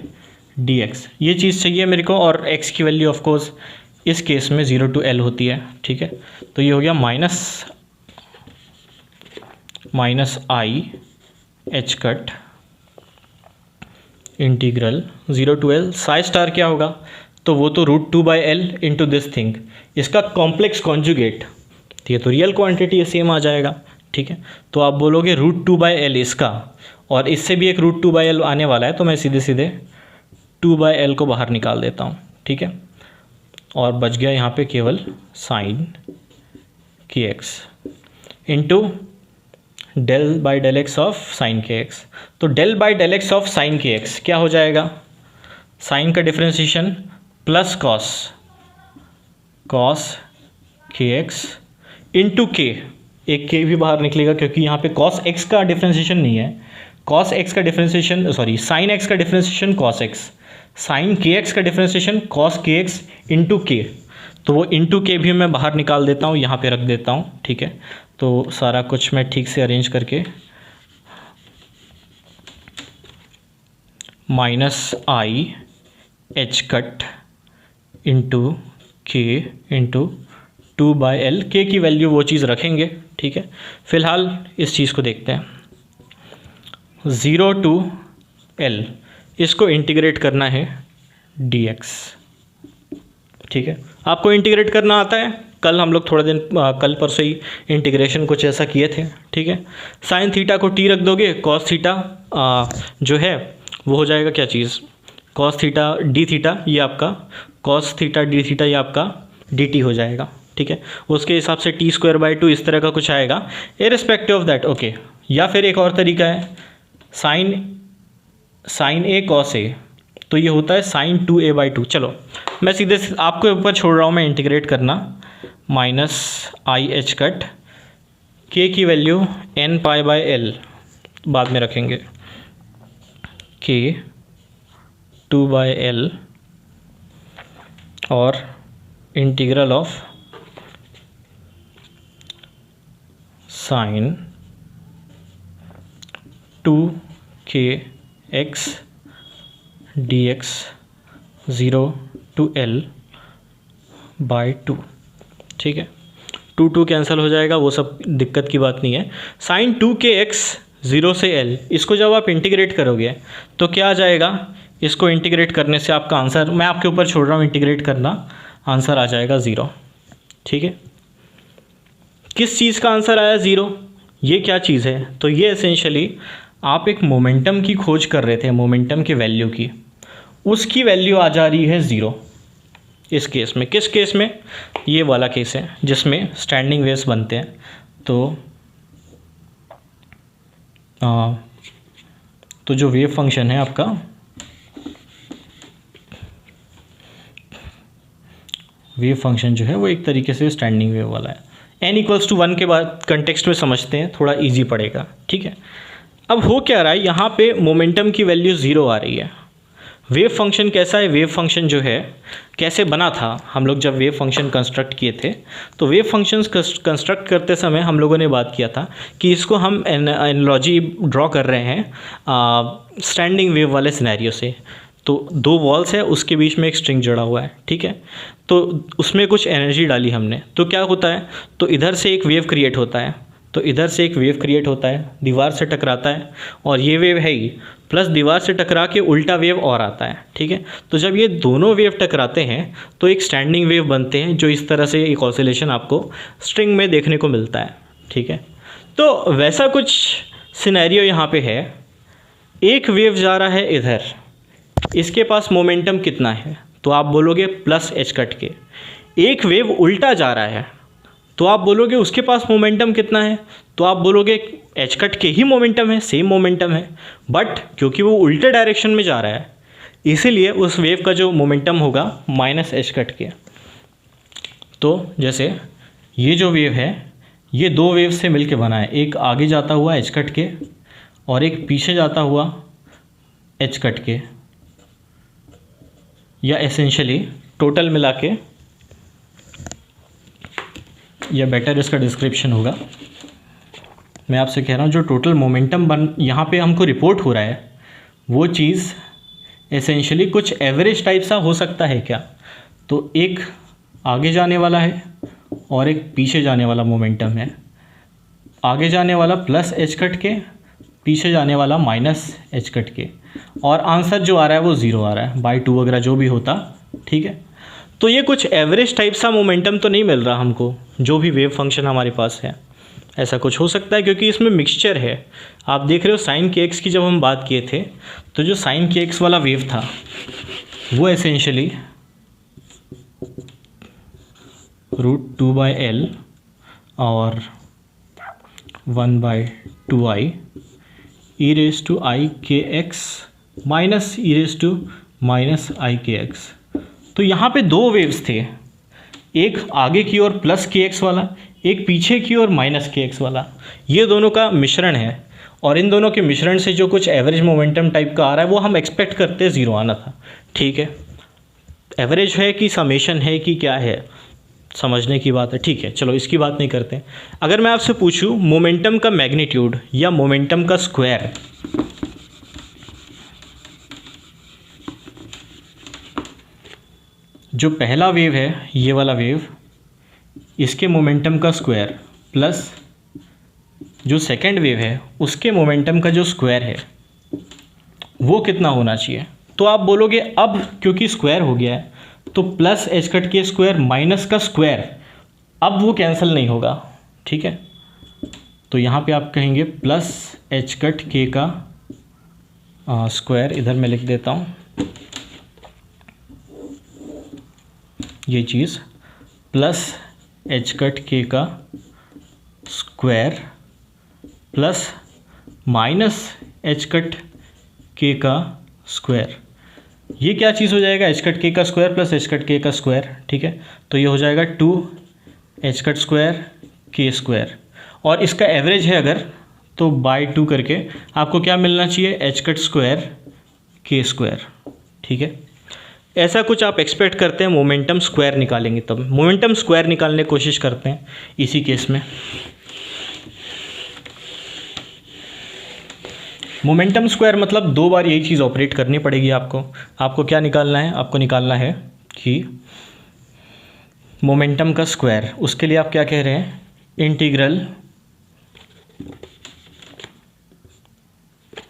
d x. ये चीज़ चाहिए मेरे को, और एक्स की वैल्यू ऑफ कोर्स इस केस में 0 to L होती है, ठीक है। तो ये हो गया minus i h cut integral 0 to L Sai star क्या होगा, तो वो तो √2/L इंटू दिस थिंग, इसका कॉम्प्लेक्स कॉन्जुगेट, ये तो रियल क्वांटिटी है, सेम आ जाएगा, ठीक है। तो आप बोलोगे √2/L इसका, और इससे भी एक √2/L आने वाला है, तो मैं सीधे सीधे 2/L को बाहर निकाल देता हूँ, ठीक है। और बच गया यहाँ पे केवल sine k x into del by del x of sine k x. तो del by del x of sine k x क्या हो जाएगा, साइन का differentiation plus cos k x into k, एक के भी बाहर निकलेगा क्योंकि यहाँ पे कॉस एक्स का डिफ्रेंशिएशन नहीं है, कॉस एक्स का डिफ्रेंशिएशन, सॉरी साइन एक्स का differentiation cos x, sign k x का differentiation cos k x into के। तो वो इंटू के भी मैं बाहर निकाल देता हूँ, यहाँ पे रख देता हूँ, ठीक है। तो सारा कुछ मैं ठीक से अरेंज करके minus i h cut into k into 2/L, के की वैल्यू वो चीज़ रखेंगे, ठीक है। फिलहाल इस चीज़ को देखते हैं, 0 to L, इसको इंटीग्रेट करना है dx, ठीक है। आपको इंटीग्रेट करना आता है, कल हम लोग थोड़ा दिन कल परसों ही इंटीग्रेशन कुछ ऐसा किए थे, ठीक है। साइन थीटा को t रख दोगे, कॉस थीटा जो है वो हो जाएगा क्या चीज़, कॉस थीटा डी थीटा, ये आपका कॉस थीटा डी थीटा, ये आपका dt हो जाएगा, ठीक है। उसके हिसाब से t²/2 इस तरह का कुछ आएगा, इररिस्पेक्टिव ऑफ दैट, ओके। या फिर एक और तरीका है, साइन ए कॉस ए, तो ये होता है sin 2a/2। चलो मैं सीधे आपके ऊपर छोड़ रहा हूँ मैं इंटीग्रेट करना, माइनस आई एच कट, के की वैल्यू n π/L बाद में रखेंगे, के 2/L और integral of sine 2kx dx 0 to L/2, ठीक है। 2 कैंसिल हो जाएगा, वो सब दिक्कत की बात नहीं है। साइन 2kx 0 से L, इसको जब आप इंटीग्रेट करोगे तो क्या आ जाएगा, इसको इंटीग्रेट करने से आपका आंसर, मैं आपके ऊपर छोड़ रहा हूँ इंटीग्रेट करना, आंसर आ जाएगा 0, ठीक है। किस चीज़ का आंसर आया 0? ये क्या चीज़ है? तो ये एसेंशियली आप एक मोमेंटम की खोज कर रहे थे, मोमेंटम की वैल्यू की, उसकी वैल्यू आ जा रही है 0 इस केस में। किस केस में? ये वाला केस है जिसमें स्टैंडिंग वेव्स बनते हैं। तो जो वेव फंक्शन है आपका, वेव फंक्शन जो है वो एक तरीके से स्टैंडिंग वेव वाला है। n=1 के बाद कंटेक्स्ट में समझते हैं, थोड़ा इजी पड़ेगा, ठीक है। अब हो क्या रहा है, यहाँ पे मोमेंटम की वैल्यू 0 आ रही है। वेव फंक्शन कैसा है? वेव फंक्शन जो है कैसे बना था, हम लोग जब वेव फंक्शन कंस्ट्रक्ट किए थे, तो वेव फंक्शंस कंस्ट्रक्ट करते समय हम लोगों ने बात किया था कि इसको हम एनालॉजी ड्रॉ कर रहे हैं स्टैंडिंग वेव वाले सिनेरियो से। तो 2 वॉल्स है, उसके बीच में एक स्ट्रिंग जुड़ा हुआ है, ठीक है। तो उसमें कुछ एनर्जी डाली हमने, तो क्या होता है, तो इधर से एक वेव क्रिएट होता है, तो इधर से एक वेव क्रिएट होता है, दीवार से टकराता है, और ये वेव है ही, प्लस दीवार से टकरा के उल्टा वेव और आता है, ठीक है। तो जब ये दोनों वेव टकराते हैं तो एक स्टैंडिंग वेव बनते हैं, जो इस तरह से एक ऑसिलेशन आपको स्ट्रिंग में देखने को मिलता है, ठीक है। तो वैसा कुछ सिनेरियो यहाँ पे है। एक वेव जा रहा है इधर, इसके पास मोमेंटम कितना है, तो आप बोलोगे प्लस एच कट के। एक वेव उल्टा जा रहा है, तो आप बोलोगे उसके पास मोमेंटम कितना है, तो आप बोलोगे एच कट के ही मोमेंटम है, सेम मोमेंटम है, बट क्योंकि वो उल्टे डायरेक्शन में जा रहा है इसीलिए उस वेव का जो मोमेंटम होगा माइनस एच कट के। तो जैसे ये जो वेव है ये 2 वेव से मिलके बना है, एक आगे जाता हुआ एच कट के और एक पीछे जाता हुआ एच कट के, या एसेंशियली टोटल मिला के, या बेटर इसका डिस्क्रिप्शन होगा, मैं आपसे कह रहा हूँ जो टोटल मोमेंटम यहाँ पे हमको रिपोर्ट हो रहा है वो चीज़ एसेंशियली कुछ एवरेज टाइप सा हो सकता है क्या। तो एक आगे जाने वाला है और एक पीछे जाने वाला मोमेंटम है, आगे जाने वाला प्लस एच कट के, पीछे जाने वाला माइनस एच कट के, और आंसर जो आ रहा है वो 0 आ रहा है, बाई 2 वगैरह जो भी होता, ठीक है। तो ये कुछ एवरेज टाइप सा मोमेंटम तो नहीं मिल रहा हमको, जो भी वेव फंक्शन हमारे पास है ऐसा कुछ हो सकता है, क्योंकि इसमें मिक्सचर है। आप देख रहे हो साइन के एक्स की जब हम बात किए थे, तो जो साइन के एक्स वाला वेव था वो एसेंशियली √2/L और 1/2i e⁻⁴ माइनस e⁻⁻⁴ तो यहाँ पे 2 वेव्स थे, एक आगे की ओर प्लस kx वाला, एक पीछे की ओर माइनस kx वाला। ये दोनों का मिश्रण है, और इन दोनों के मिश्रण से जो कुछ एवरेज मोमेंटम टाइप का आ रहा है वो हम एक्सपेक्ट करते 0 आना था, ठीक है। एवरेज है कि समेशन है कि क्या है, समझने की बात है, ठीक है। चलो इसकी बात नहीं करते। अगर मैं आपसे पूछूं मोमेंटम का मैग्नीट्यूड या मोमेंटम का स्क्वायर, जो पहला वेव है ये वाला वेव, इसके मोमेंटम का स्क्वायर प्लस जो सेकंड वेव है उसके मोमेंटम का जो स्क्वायर है वो कितना होना चाहिए। तो आप बोलोगे अब क्योंकि स्क्वायर हो गया है तो प्लस एच कट के स्क्वायर माइनस का स्क्वायर, अब वो कैंसिल नहीं होगा, ठीक है। तो यहाँ पे आप कहेंगे प्लस एच कट के का स्क्वायर, इधर मैं लिख देता हूँ ये चीज़, प्लस एच कट के का square plus minus H cut के का स्क्वायर। ये क्या चीज़ हो जाएगा, एच कट के का स्क्वायर प्लस एच कट के का स्क्वायर, ठीक है। तो ये हो जाएगा 2 एच कट स्क्वायर के स्क्वायर, और इसका एवरेज है अगर तो बाई 2 करके आपको क्या मिलना चाहिए, एच कट स्क्वायर के स्क्वायर, ठीक है। ऐसा कुछ आप एक्सपेक्ट करते हैं, मोमेंटम स्क्वायर निकालेंगे तब। मोमेंटम स्क्वायर निकालने की कोशिश करते हैं इसी केस में। मोमेंटम स्क्वायर मतलब 2 बार यही चीज़ ऑपरेट करनी पड़ेगी आपको। आपको क्या निकालना है, आपको निकालना है कि मोमेंटम का स्क्वायर, उसके लिए आप क्या कह रहे हैं, इंटीग्रल,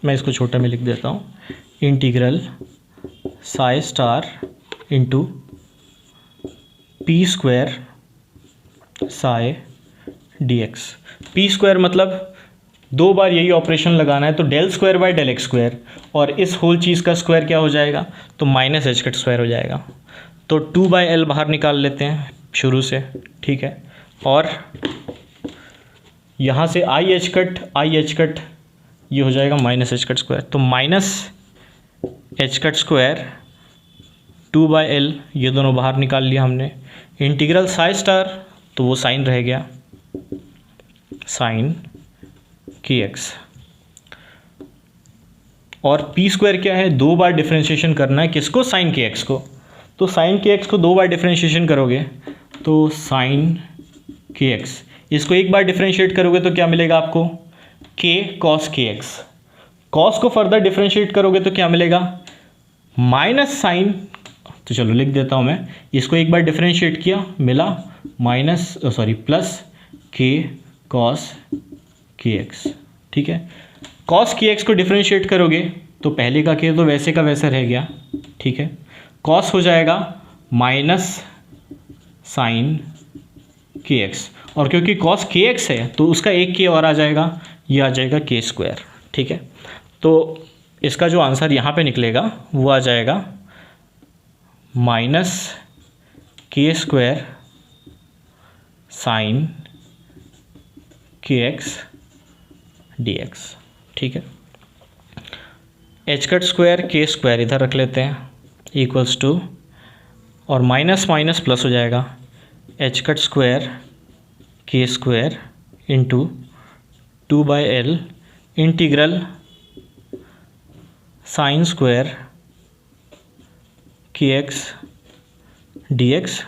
मैं इसको छोटा में लिख देता हूँ, integral psi star into p square psi dx। P square मतलब 2 बार यही ऑपरेशन लगाना है, तो del square by del x square, और इस होल चीज़ का स्क्वायर क्या हो जाएगा, तो माइनस एच कट स्क्वायर हो जाएगा। तो 2/L बाहर निकाल लेते हैं शुरू से, ठीक है। और यहाँ से आई एच कट ये हो जाएगा माइनस एच कट स्क्वायर, तो minus H cut square 2/L, ये दोनों बाहर निकाल लिया हमने। इंटीग्रल साई स्टार, तो वो साइन रह गया, साइन के एक्स। और पी स्क्वायर क्या है, 2 बार डिफ्रेंशिएशन करना है किसको, साइन के एक्स को। तो साइन के एक्स को 2 बार डिफ्रेंशिएशन करोगे तो साइन के एक्स, इसको 1 बार डिफ्रेंशिएट करोगे तो क्या मिलेगा आपको, के कॉस के एक्स। कॉस को फर्दर डिफ्रेंशिएट करोगे तो क्या मिलेगा, माइनस साइन, तो चलो लिख देता हूँ मैं, इसको 1 बार डिफ्रेंशिएट किया, मिला प्लस के कॉस के एक्स, ठीक है। कॉस के एक्स को डिफ्रेंशिएट करोगे तो पहले का के तो वैसे का वैसा रह गया, ठीक है। कॉस हो जाएगा माइनस साइन के एक्स, और क्योंकि कॉस के एक्स है तो उसका एक के और आ जाएगा, ये आ जाएगा के स्क्वायर, ठीक है। तो इसका जो आंसर यहाँ पे निकलेगा वो आ जाएगा माइनस के square sine k x D x, ठीक है। एच कट स्क्वायर के स्क्वायर इधर रख लेते हैं इक्वल्स टू, और माइनस माइनस प्लस हो जाएगा, एच कट स्क्वायर के square into 2/L integral sine square के एक्स डी एक्स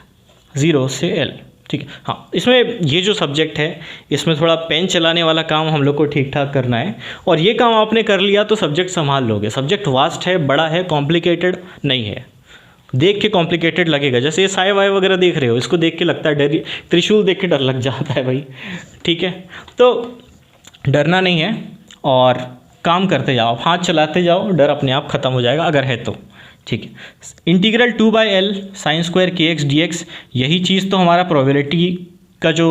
0 से L, ठीक है। हाँ, इसमें ये जो सब्जेक्ट है इसमें थोड़ा पेन चलाने वाला काम हम लोग को ठीक ठाक करना है, और ये काम आपने कर लिया तो सब्जेक्ट संभाल लोगे। सब्जेक्ट वास्ट है, बड़ा है, कॉम्प्लिकेटेड नहीं है। देख के कॉम्प्लिकेटेड लगेगा, जैसे ये साय वाय वगैरह देख रहे हो, इसको देख के लगता है डर, त्रिशूल देख के डर लग जाता है भाई, ठीक है। तो डरना नहीं है और काम करते जाओ, हाथ चलाते जाओ, डर अपने आप ख़त्म हो जाएगा अगर है तो, ठीक है। इंटीग्रल 2/L साइन स्क्वायर के एक्स डी एक्स, यही चीज़ तो हमारा प्रोबेबिलिटी का जो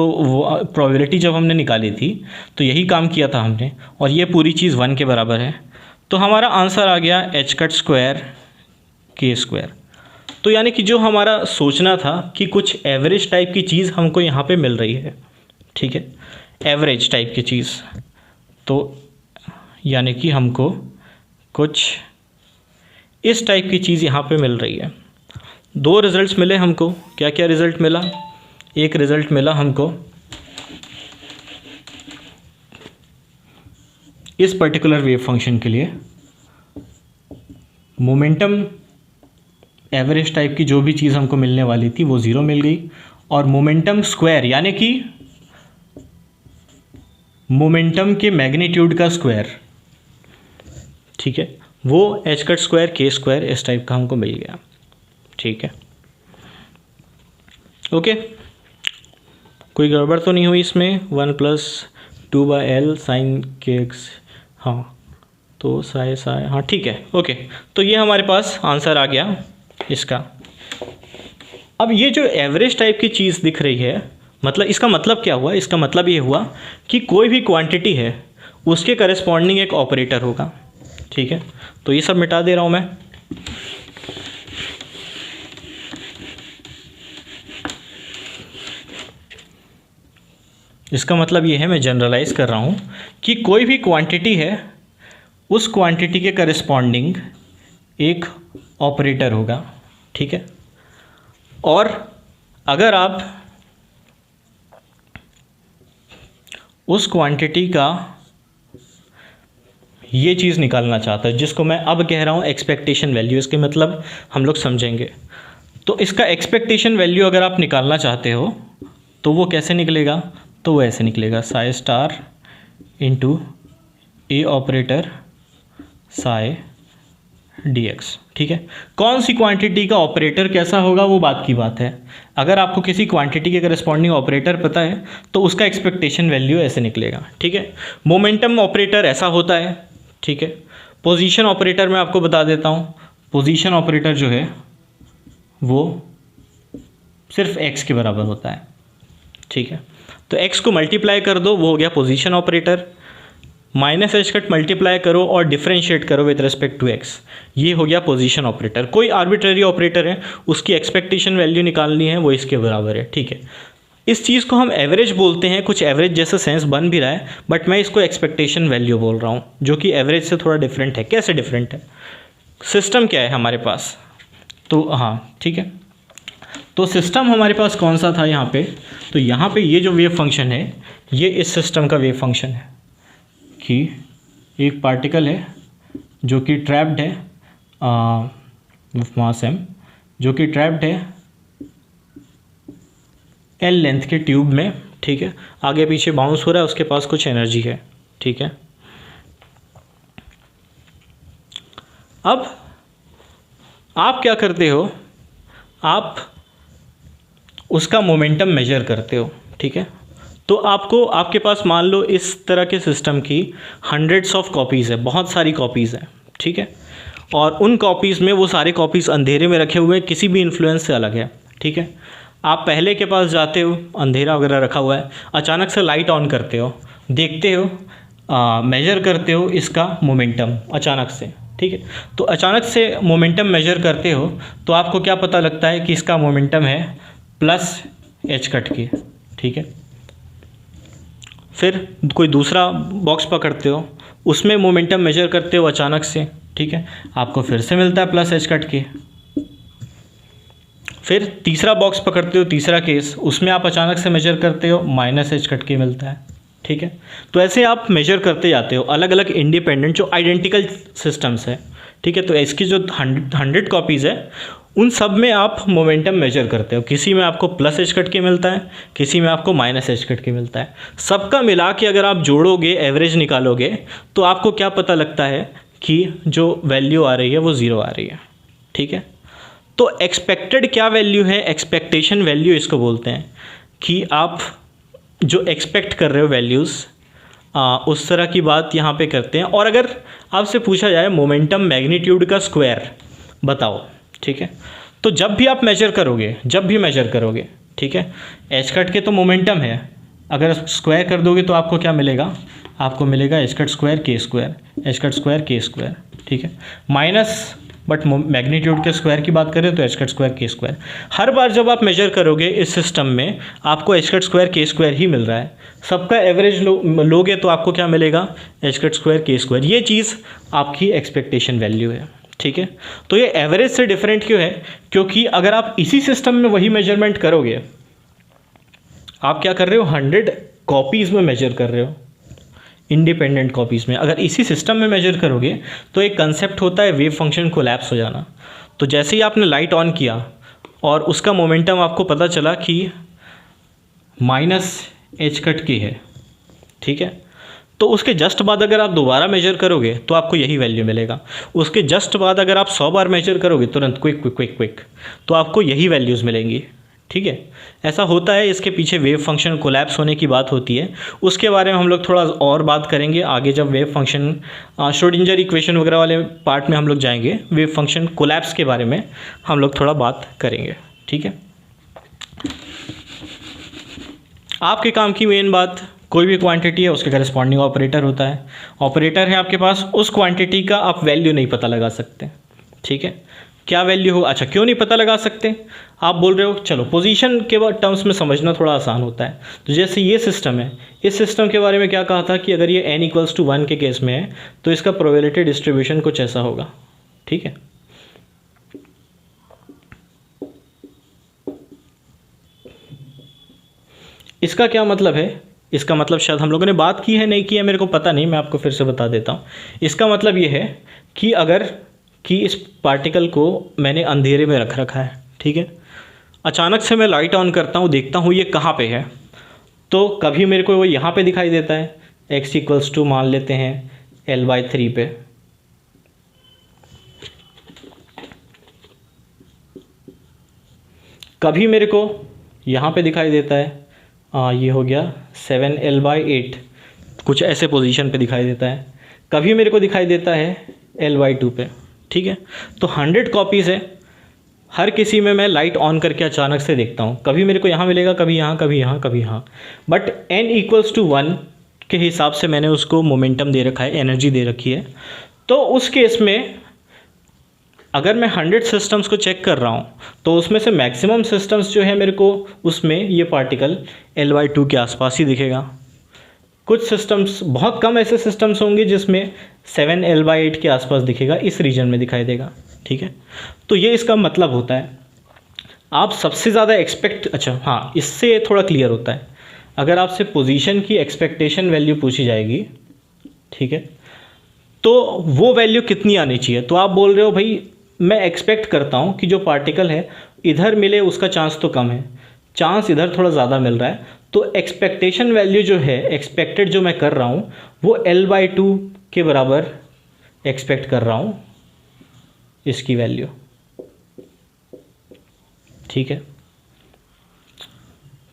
प्रोबेबिलिटी जब हमने निकाली थी तो यही काम किया था हमने, और ये पूरी चीज़ 1 के बराबर है। तो हमारा आंसर आ गया एच कट स्क्वायर के स्क्वायर। तो यानी कि जो हमारा सोचना था कि कुछ एवरेज टाइप की चीज़ हमको यहाँ पे मिल रही है, ठीक है, एवरेज टाइप की चीज़, तो यानी कि हमको कुछ इस टाइप की चीज़ यहाँ पे मिल रही है। 2 रिज़ल्ट्स मिले हमको, क्या क्या रिज़ल्ट मिला, एक रिज़ल्ट मिला हमको इस पर्टिकुलर वेव फंक्शन के लिए मोमेंटम एवरेज टाइप की जो भी चीज़ हमको मिलने वाली थी वो 0 मिल गई, और मोमेंटम स्क्वायर यानी कि मोमेंटम के मैग्नीट्यूड का स्क्वायर, ठीक है, वो एच कट स्क्वायर के स्क्वायर इस टाइप का हमको मिल गया, ठीक है। ओके, कोई गड़बड़ तो नहीं हुई इसमें, 1 + 2/L साइन के एक्स, हाँ तो साय, हाँ ठीक है, ओके। तो ये हमारे पास आंसर आ गया इसका। अब ये जो एवरेज टाइप की चीज़ दिख रही है, मतलब इसका मतलब क्या हुआ, इसका मतलब ये हुआ कि कोई भी क्वांटिटी है उसके करस्पॉन्डिंग एक ऑपरेटर होगा, ठीक है। तो ये सब मिटा दे रहा हूँ मैं। इसका मतलब ये है, मैं जनरलाइज कर रहा हूँ कि कोई भी क्वांटिटी है उस क्वांटिटी के करस्पॉन्डिंग एक ऑपरेटर होगा, ठीक है। और अगर आप उस क्वांटिटी का ये चीज़ निकालना चाहते हैं जिसको मैं अब कह रहा हूँ एक्सपेक्टेशन वैल्यू, इसके मतलब हम लोग समझेंगे। तो इसका एक्सपेक्टेशन वैल्यू अगर आप निकालना चाहते हो तो वो कैसे निकलेगा, तो वो ऐसे निकलेगा, साई स्टार इंटू ए ऑपरेटर साई डी एक्स, ठीक है। कौन सी क्वांटिटी का ऑपरेटर कैसा होगा वो बात की बात है। अगर आपको किसी क्वांटिटी के करस्पॉन्डिंग ऑपरेटर पता है तो उसका एक्सपेक्टेशन वैल्यू ऐसे निकलेगा, ठीक है। मोमेंटम ऑपरेटर ऐसा होता है, ठीक है। पोजीशन ऑपरेटर मैं आपको बता देता हूँ, पोजीशन ऑपरेटर जो है वो सिर्फ एक्स के बराबर होता है, ठीक है। तो x को मल्टीप्लाई कर दो, वो हो गया position operator, minus H cut multiply करो और डिफरेंशिएट करो विद रिस्पेक्ट टू x, ये हो गया पोजीशन ऑपरेटर। कोई आर्बिट्ररी ऑपरेटर है, उसकी एक्सपेक्टेशन वैल्यू निकालनी है, वो इसके बराबर है, ठीक है। इस चीज़ को हम एवरेज बोलते हैं, कुछ एवरेज जैसा सेंस बन भी रहा है, बट मैं इसको एक्सपेक्टेशन वैल्यू बोल रहा हूँ, जो कि एवरेज से थोड़ा डिफरेंट है। कैसे डिफरेंट है? सिस्टम क्या है हमारे पास, तो हाँ ठीक है, तो सिस्टम हमारे पास कौन सा था यहाँ पे, तो यहाँ पे ये जो वेव फंक्शन है, ये इस सिस्टम का वेव फंक्शन है कि एक पार्टिकल है जो कि ट्रैप्ड है मास m, जो कि ट्रैप्ड है L लेंथ के ट्यूब में, ठीक है, आगे पीछे बाउंस हो रहा है, उसके पास कुछ एनर्जी है, ठीक है। अब आप क्या करते हो, आप उसका मोमेंटम मेजर करते हो, ठीक है। तो आपको, आपके पास मान लो इस तरह के सिस्टम की हंड्रेड्स ऑफ कॉपीज़ है, बहुत सारी कॉपीज़ हैं, ठीक है, और उन कॉपीज़ में वो सारे कॉपीज़ अंधेरे में रखे हुए हैं, किसी भी इन्फ्लुएंस से अलग है, ठीक है। आप पहले के पास जाते हो, अंधेरा वगैरह रखा हुआ है, अचानक से लाइट ऑन करते हो, देखते हो, मेजर करते हो इसका मोमेंटम अचानक से, ठीक है। तो अचानक से मोमेंटम मेजर करते हो तो आपको क्या पता लगता है कि इसका मोमेंटम है प्लस एच कट के, ठीक है। फिर कोई दूसरा बॉक्स पकड़ते हो, उसमें मोमेंटम मेजर करते हो अचानक से, ठीक है, आपको फिर से मिलता है प्लस एच कट के। फिर तीसरा बॉक्स पकड़ते हो, तीसरा केस, उसमें आप अचानक से मेजर करते हो, माइनस एच कट के मिलता है, ठीक है। तो ऐसे आप मेजर करते जाते हो अलग अलग इंडिपेंडेंट जो आइडेंटिकल सिस्टम्स है, ठीक है। तो इसकी जो 100 कॉपीज़ है, उन सब में आप मोमेंटम मेजर करते हो, किसी में आपको प्लस एच कट के मिलता है, किसी में आपको माइनस एच कट के मिलता है। सबका मिला के अगर आप जोड़ोगे, एवरेज निकालोगे, तो आपको क्या पता लगता है कि जो वैल्यू आ रही है वो ज़ीरो आ रही है, ठीक है। तो एक्सपेक्टेड क्या वैल्यू है, एक्सपेक्टेशन वैल्यू इसको बोलते हैं, कि आप जो एक्सपेक्ट कर रहे हो वैल्यूज़, उस तरह की बात यहाँ पे करते हैं। और अगर आपसे पूछा जाए मोमेंटम मैग्नीट्यूड का स्क्वायर बताओ, ठीक है, तो जब भी आप मेजर करोगे, ठीक है, एच कट के तो मोमेंटम है, अगर स्क्वायर कर दोगे तो आपको क्या मिलेगा, आपको मिलेगा एच कट स्क्वायर के स्क्वायर, एच कट स्क्वायर के स्क्वायर, ठीक है, माइनस, बट मैग्नीट्यूड के स्क्वायर की बात करें तो एच कट स्क्वायर के स्क्वायर। हर बार जब आप मेजर करोगे इस सिस्टम में, आपको एच कट स्क्वायर के स्क्वायर ही मिल रहा है। सबका एवरेज लोगे तो आपको क्या मिलेगा, एच कट स्क्वायर के स्क्वायर। ये चीज़ आपकी एक्सपेक्टेशन वैल्यू है, ठीक है। तो ये एवरेज से डिफरेंट क्यों है, क्योंकि अगर आप इसी सिस्टम में वही मेजरमेंट करोगे, आप क्या कर रहे हो, 100 कॉपीज़ में मेजर कर रहे हो, इंडिपेंडेंट कॉपीज़ में। अगर इसी सिस्टम में मेजर करोगे तो एक कंसेप्ट होता है वेव फंक्शन कोलैप्स हो जाना। तो जैसे ही आपने लाइट ऑन किया और उसका मोमेंटम आपको पता चला कि माइनस एच कट के है, ठीक है, तो उसके जस्ट बाद अगर आप दोबारा मेजर करोगे तो आपको यही वैल्यू मिलेगा। उसके जस्ट बाद अगर आप 100 बार मेजर करोगे तुरंत क्विक तो आपको यही वैल्यूज़ मिलेंगी, ठीक है। ऐसा होता है, इसके पीछे वेव फंक्शन कोलैप्स होने की बात होती है। उसके बारे में हम लोग थोड़ा और बात करेंगे आगे, जब वेव फंक्शन श्रोडिंगर इक्वेशन वगैरह वाले पार्ट में हम लोग जाएंगे, वेव फंक्शन कोलैप्स के बारे में हम लोग थोड़ा बात करेंगे, ठीक है। आपके काम की मेन बात, कोई भी क्वांटिटी है उसके करस्पॉन्डिंग ऑपरेटर होता है। ऑपरेटर है आपके पास, उस क्वांटिटी का आप वैल्यू नहीं पता लगा सकते, ठीक है। क्या वैल्यू हो, अच्छा क्यों नहीं पता लगा सकते, आप बोल रहे हो चलो पोजीशन के टर्म्स में समझना थोड़ा आसान होता है। तो जैसे ये सिस्टम है, इस सिस्टम के बारे में क्या कहा था कि अगर ये n=1 के केस में है तो इसका प्रोबेबिलिटी डिस्ट्रीब्यूशन कुछ ऐसा होगा, ठीक है। इसका क्या मतलब है, इसका मतलब शायद हम लोगों ने बात की है, नहीं की है मेरे को पता नहीं, मैं आपको फिर से बता देता हूँ। इसका मतलब ये है कि अगर कि इस पार्टिकल को मैंने अंधेरे में रख रखा है, ठीक है, अचानक से मैं लाइट ऑन करता हूँ, देखता हूँ ये कहाँ पे है, तो कभी मेरे को वो यहाँ पे दिखाई देता है, x मान लेते हैं L/3 पे, कभी मेरे को यहाँ पे दिखाई देता है, ये हो गया 7L/8, कुछ ऐसे पोजीशन पे दिखाई देता है, कभी मेरे को दिखाई देता है L/2 पे, ठीक है। तो 100 कॉपीज़ है, हर किसी में मैं लाइट ऑन करके अचानक से देखता हूँ, कभी मेरे को यहाँ मिलेगा, कभी यहाँ, कभी यहाँ, कभी यहाँ, बट n=1 के हिसाब से मैंने उसको मोमेंटम दे रखा है, एनर्जी दे रखी है। तो उस केस में अगर मैं 100 सिस्टम्स को चेक कर रहा हूँ तो उसमें से मैक्सिमम सिस्टम्स जो है मेरे को उसमें ये पार्टिकल L/2 के आसपास ही दिखेगा। कुछ सिस्टम्स, बहुत कम ऐसे सिस्टम्स होंगे जिसमें 7L/8 के आसपास दिखेगा, इस रीजन में दिखाई देगा, ठीक है। तो ये इसका मतलब होता है। आप सबसे ज़्यादा अच्छा हाँ, इससे थोड़ा क्लियर होता है। अगर आपसे पोजीशन की एक्सपेक्टेशन वैल्यू पूछी जाएगी, ठीक है, तो वो वैल्यू कितनी आनी चाहिए, तो आप बोल रहे हो भाई मैं एक्सपेक्ट करता हूँ कि जो पार्टिकल है इधर मिले उसका चांस तो कम है, चांस इधर थोड़ा ज़्यादा मिल रहा है, तो एक्सपेक्टेशन वैल्यू जो है, एक्सपेक्टेड जो मैं कर रहा हूँ वो L/2 के बराबर एक्सपेक्ट कर रहा हूँ, इसकी वैल्यू, ठीक है।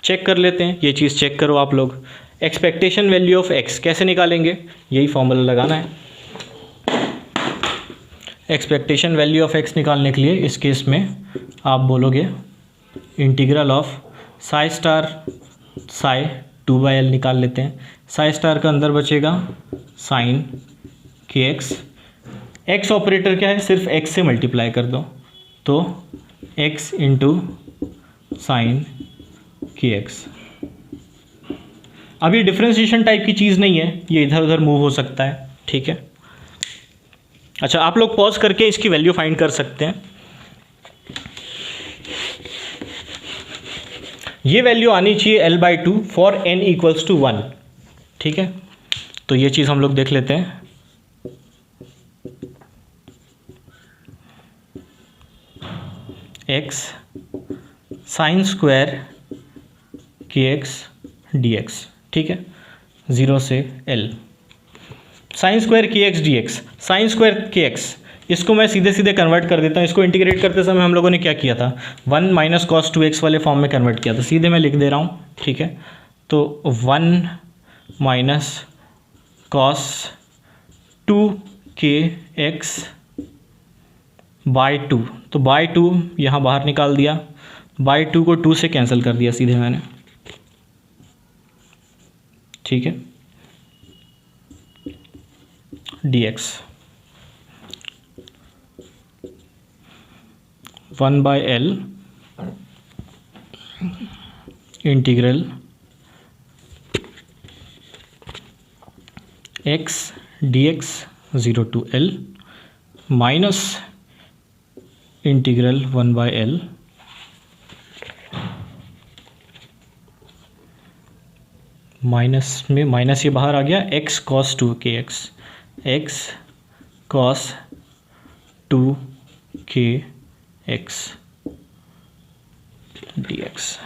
चेक कर लेते हैं, ये चीज़ चेक करो आप लोग। एक्सपेक्टेशन वैल्यू ऑफ x कैसे निकालेंगे, यही फॉर्मूला लगाना है। एक्सपेक्टेशन वैल्यू ऑफ x निकालने के लिए इस केस में आप बोलोगे integral of psi star Sai 2/L निकाल लेते हैं। साई स्टार का अंदर बचेगा साइन kx, x ऑपरेटर क्या है, सिर्फ x से मल्टीप्लाई कर दो, तो x इंटू साइन kx। अब ये डिफ्रेंशिएशन टाइप की चीज़ नहीं है, ये इधर उधर मूव हो सकता है, ठीक है। अच्छा, आप लोग पॉज करके इसकी वैल्यू फाइंड कर सकते हैं। ये वैल्यू आनी चाहिए L/2 फॉर n=1, ठीक है। तो ये चीज़ हम लोग देख लेते हैं। x sine square kx dx, ठीक है, 0 से L। Sine square kx dx, sine square kx, इसको मैं सीधे सीधे कन्वर्ट कर देता हूँ। इसको इंटीग्रेट करते समय हम लोगों ने क्या किया था, 1 - cos 2x वाले फॉर्म में कन्वर्ट किया था। सीधे मैं लिख दे रहा हूँ, ठीक है। तो 1 - cos 2kx बाय 2, तो बाय 2 यहाँ बाहर निकाल दिया, बाय 2 को 2 से कैंसिल कर दिया सीधे मैंने, ठीक है, dx 1/L integral x dx 0 to L minus integral 1/L minus में माइनस ये बाहर आ गया, x cos 2kx, x cos 2kx dx,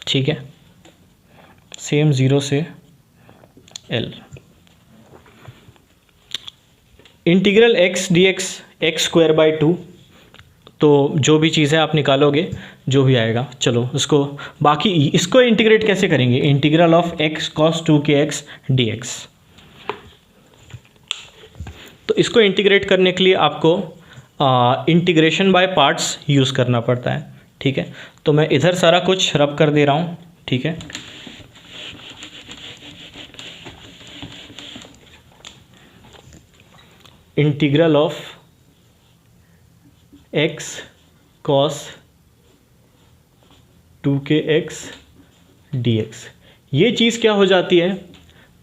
ठीक है। सेम 0 से L। Integral x dx x²/2, तो जो भी चीज़ है आप निकालोगे जो भी आएगा। चलो इसको, बाकी इसको इंटीग्रेट कैसे करेंगे, integral of x cos 2kx dx। तो इसको इंटीग्रेट करने के लिए आपको इंटीग्रेशन बाय पार्ट्स यूज़ करना पड़ता है, ठीक है। तो मैं इधर सारा कुछ रब कर दे रहा हूँ, ठीक है। Integral of x cos 2kx dx, ये चीज़ क्या हो जाती है,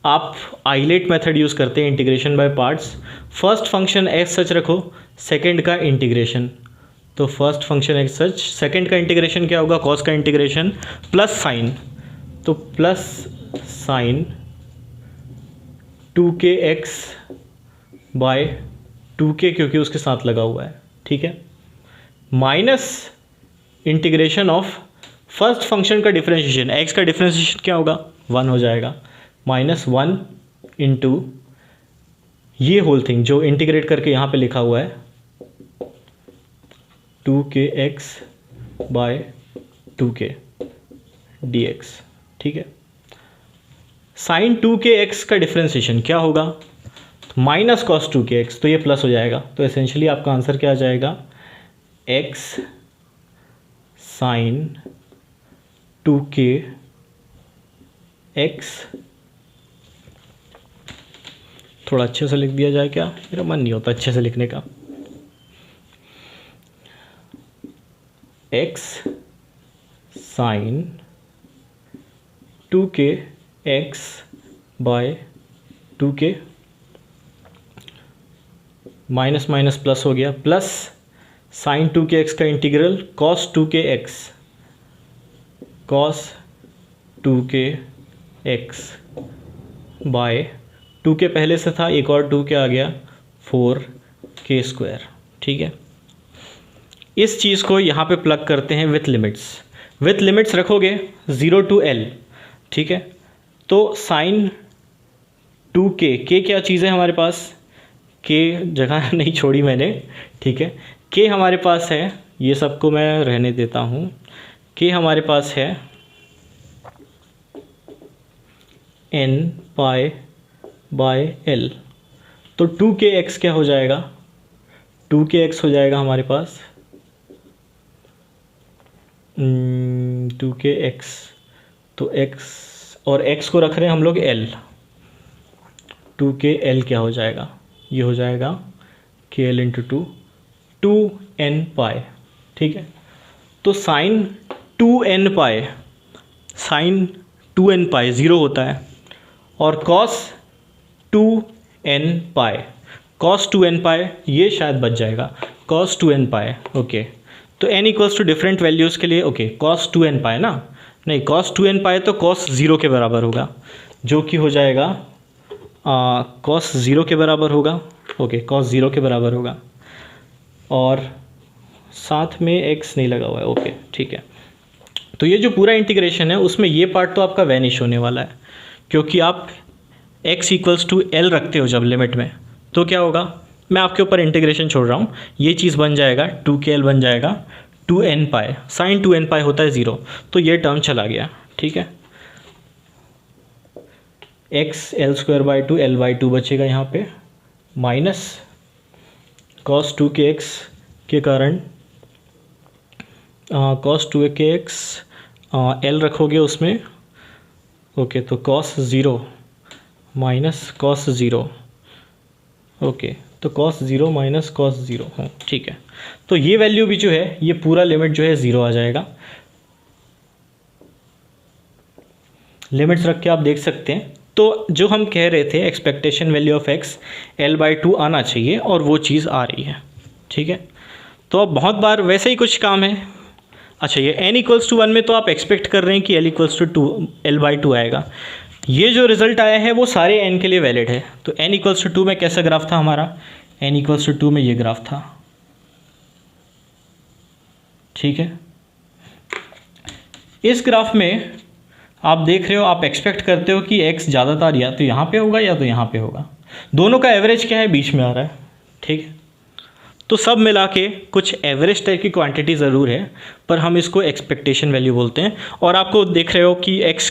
आप आइलेट मेथड यूज़ करते हैं integration by parts. First function as such रखो, सेकंड का इंटीग्रेशन, तो first function as such, second का इंटीग्रेशन क्या होगा, कॉस का इंटीग्रेशन प्लस साइन, तो plus sine 2kx by 2k क्योंकि उसके साथ लगा हुआ है, ठीक है, minus integration of first function का डिफरेंशिएशन, x का डिफरेंशिएशन क्या होगा, 1 हो जाएगा, -1 इंटू ये होल थिंग जो इंटीग्रेट करके यहाँ पे लिखा हुआ है 2kx बाय 2k dx, ठीक है। साइन 2kx का डिफरेंशिएशन क्या होगा, माइनस कॉस 2kx, तो ये प्लस हो जाएगा। तो एसेंशियली आपका आंसर क्या आ जाएगा, x साइन 2kx। थोड़ा अच्छे से लिख दिया जाए क्या, मेरा मन नहीं होता अच्छे से लिखने का। x sine 2kx by 2k, minus minus plus हो गया, प्लस साइन 2kx का integral cos 2kx, cos 2kx by 2k पहले से था, एक और 2k आ गया, 4k²। ठीक है, इस चीज़ को यहाँ पे प्लग करते हैं विथ लिमिट्स। विथ लिमिट्स रखोगे 0 to L, ठीक है। तो साइन 2k, के क्या चीज़ है हमारे पास, के जगह नहीं छोड़ी मैंने, ठीक है। के हमारे पास है, ये सबको मैं रहने देता हूँ, के हमारे पास है n पाई बाय L। तो 2kx क्या हो जाएगा, 2kx हो जाएगा हमारे पास 2kx, तो x और x को रख रहे हैं हम लोग L, 2kL क्या हो जाएगा, ये हो जाएगा kl इंटू 2n पाई। ठीक है, तो साइन 2n पाई, साइन 2n पाई 0 होता है, और कॉस 2n पाई, कॉस 2n पाई ये शायद बच जाएगा, कॉस 2n पाई। ओके, तो n equals to different values के लिए, ओके कॉस 2n पाई ना, नहीं कॉस 2n पाई तो कॉस 0 के बराबर होगा, जो कि हो जाएगा कॉस 0 के बराबर होगा। ओके, कॉस 0 के बराबर होगा, और साथ में x नहीं लगा हुआ है। ओके ठीक है, तो ये जो पूरा इंटीग्रेशन है उसमें ये पार्ट तो आपका वैनिश होने वाला है, क्योंकि आप x इक्वल्स टू L रखते हो जब लिमिट में, तो क्या होगा, मैं आपके ऊपर इंटीग्रेशन छोड़ रहा हूँ, ये चीज़ बन जाएगा 2kL बन जाएगा 2n पाई, साइन 2n पाई होता है 0, तो ये टर्म चला गया। ठीक है, x L² L बाई 2 बचेगा यहाँ पे, माइनस कॉस 2kx के कारण कॉस 2kx L रखोगे उसमें। ओके, तो कॉस 0 माइनस कॉस 0, ओके तो कॉस 0 माइनस कॉस 0 है। ठीक है, तो ये वैल्यू भी जो है, ये पूरा लिमिट जो है 0 आ जाएगा। लिमिट्स रख के आप देख सकते हैं, तो जो हम कह रहे थे expectation value of x L/2 आना चाहिए, और वो चीज़ आ रही है। ठीक है, तो अब बहुत बार वैसे ही कुछ काम है। अच्छा, ये n इक्वल्स टू 1 में तो आप एक्सपेक्ट कर रहे हैं कि L इक्वल्स टू L/2 आएगा, ये जो रिज़ल्ट आया है वो सारे n के लिए वैलिड है। तो n इक्वल्स टू 2 में कैसा ग्राफ था हमारा, n इक्वल्स टू 2 में ये ग्राफ था। ठीक है, इस ग्राफ में आप देख रहे हो, आप एक्सपेक्ट करते हो कि x ज़्यादातर या तो यहाँ पे होगा या तो यहाँ पे होगा, दोनों का एवरेज क्या है, बीच में आ रहा है। ठीक है, तो सब मिला के कुछ एवरेज टाइप की क्वांटिटी ज़रूर है, पर हम इसको एक्सपेक्टेशन वैल्यू बोलते हैं। और आपको देख रहे हो कि x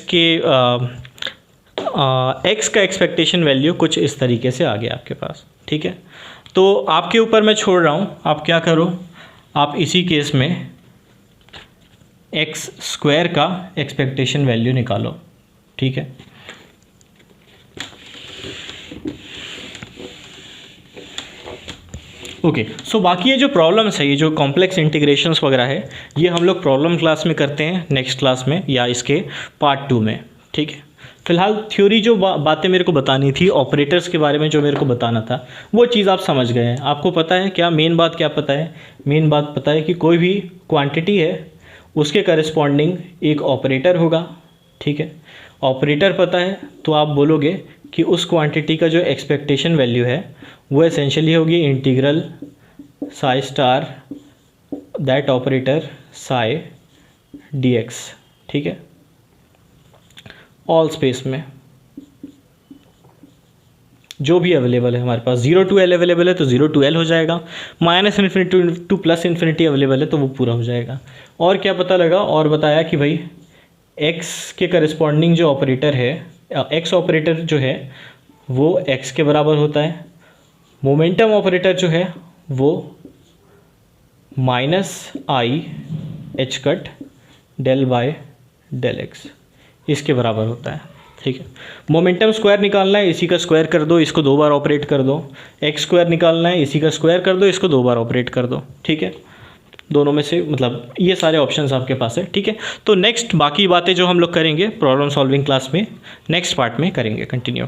का एक्सपेक्टेशन वैल्यू कुछ इस तरीके से आ गया आपके पास। ठीक है, तो आपके ऊपर मैं छोड़ रहा हूँ, आप क्या करो, आप इसी केस में x² का एक्सपेक्टेशन वैल्यू निकालो। ठीक है, ओके सो बाकी ये जो प्रॉब्लम्स है, ये जो कॉम्प्लेक्स इंटीग्रेशंस वगैरह है, ये हम लोग प्रॉब्लम क्लास में करते हैं, नेक्स्ट क्लास में या इसके पार्ट 2 में। ठीक है, फिलहाल थ्योरी जो बातें मेरे को बतानी थी, ऑपरेटर्स के बारे में जो मेरे को बताना था, वो चीज़ आप समझ गए हैं। आपको पता है क्या मेन बात, क्या पता है, मेन बात पता है कि कोई भी क्वांटिटी है उसके करस्पॉन्डिंग एक ऑपरेटर होगा। ठीक है, ऑपरेटर पता है तो आप बोलोगे कि उस क्वांटिटी का जो एक्सपेक्टेशन वैल्यू है वो एसेंशियली होगी integral psi star that operator Sai dx। ठीक है, ऑल स्पेस में जो भी अवेलेबल है हमारे पास, 0 to L अवेलेबल है तो 0 to L हो जाएगा, -∞ टू +∞ अवेलेबल है तो वो पूरा हो जाएगा। और क्या पता लगा, और बताया कि भाई x के करस्पॉन्डिंग जो ऑपरेटर है, x ऑपरेटर जो है वो x के बराबर होता है, मोमेंटम ऑपरेटर जो है वो minus i h cut del by del x इसके बराबर होता है, ठीक है। मोमेंटम स्क्वायर निकालना है, इसी का स्क्वायर कर दो, इसको 2 बार ऑपरेट कर दो। एक्स स्क्वायर निकालना है, इसी का स्क्वायर कर दो, इसको 2 बार ऑपरेट कर दो, ठीक है। दोनों में से मतलब ये सारे ऑप्शंस आपके पास है, ठीक है। तो नेक्स्ट बाकी बातें जो हम लोग करेंगे प्रॉब्लम सॉल्विंग क्लास में नेक्स्ट पार्ट में करेंगे कंटिन्यू।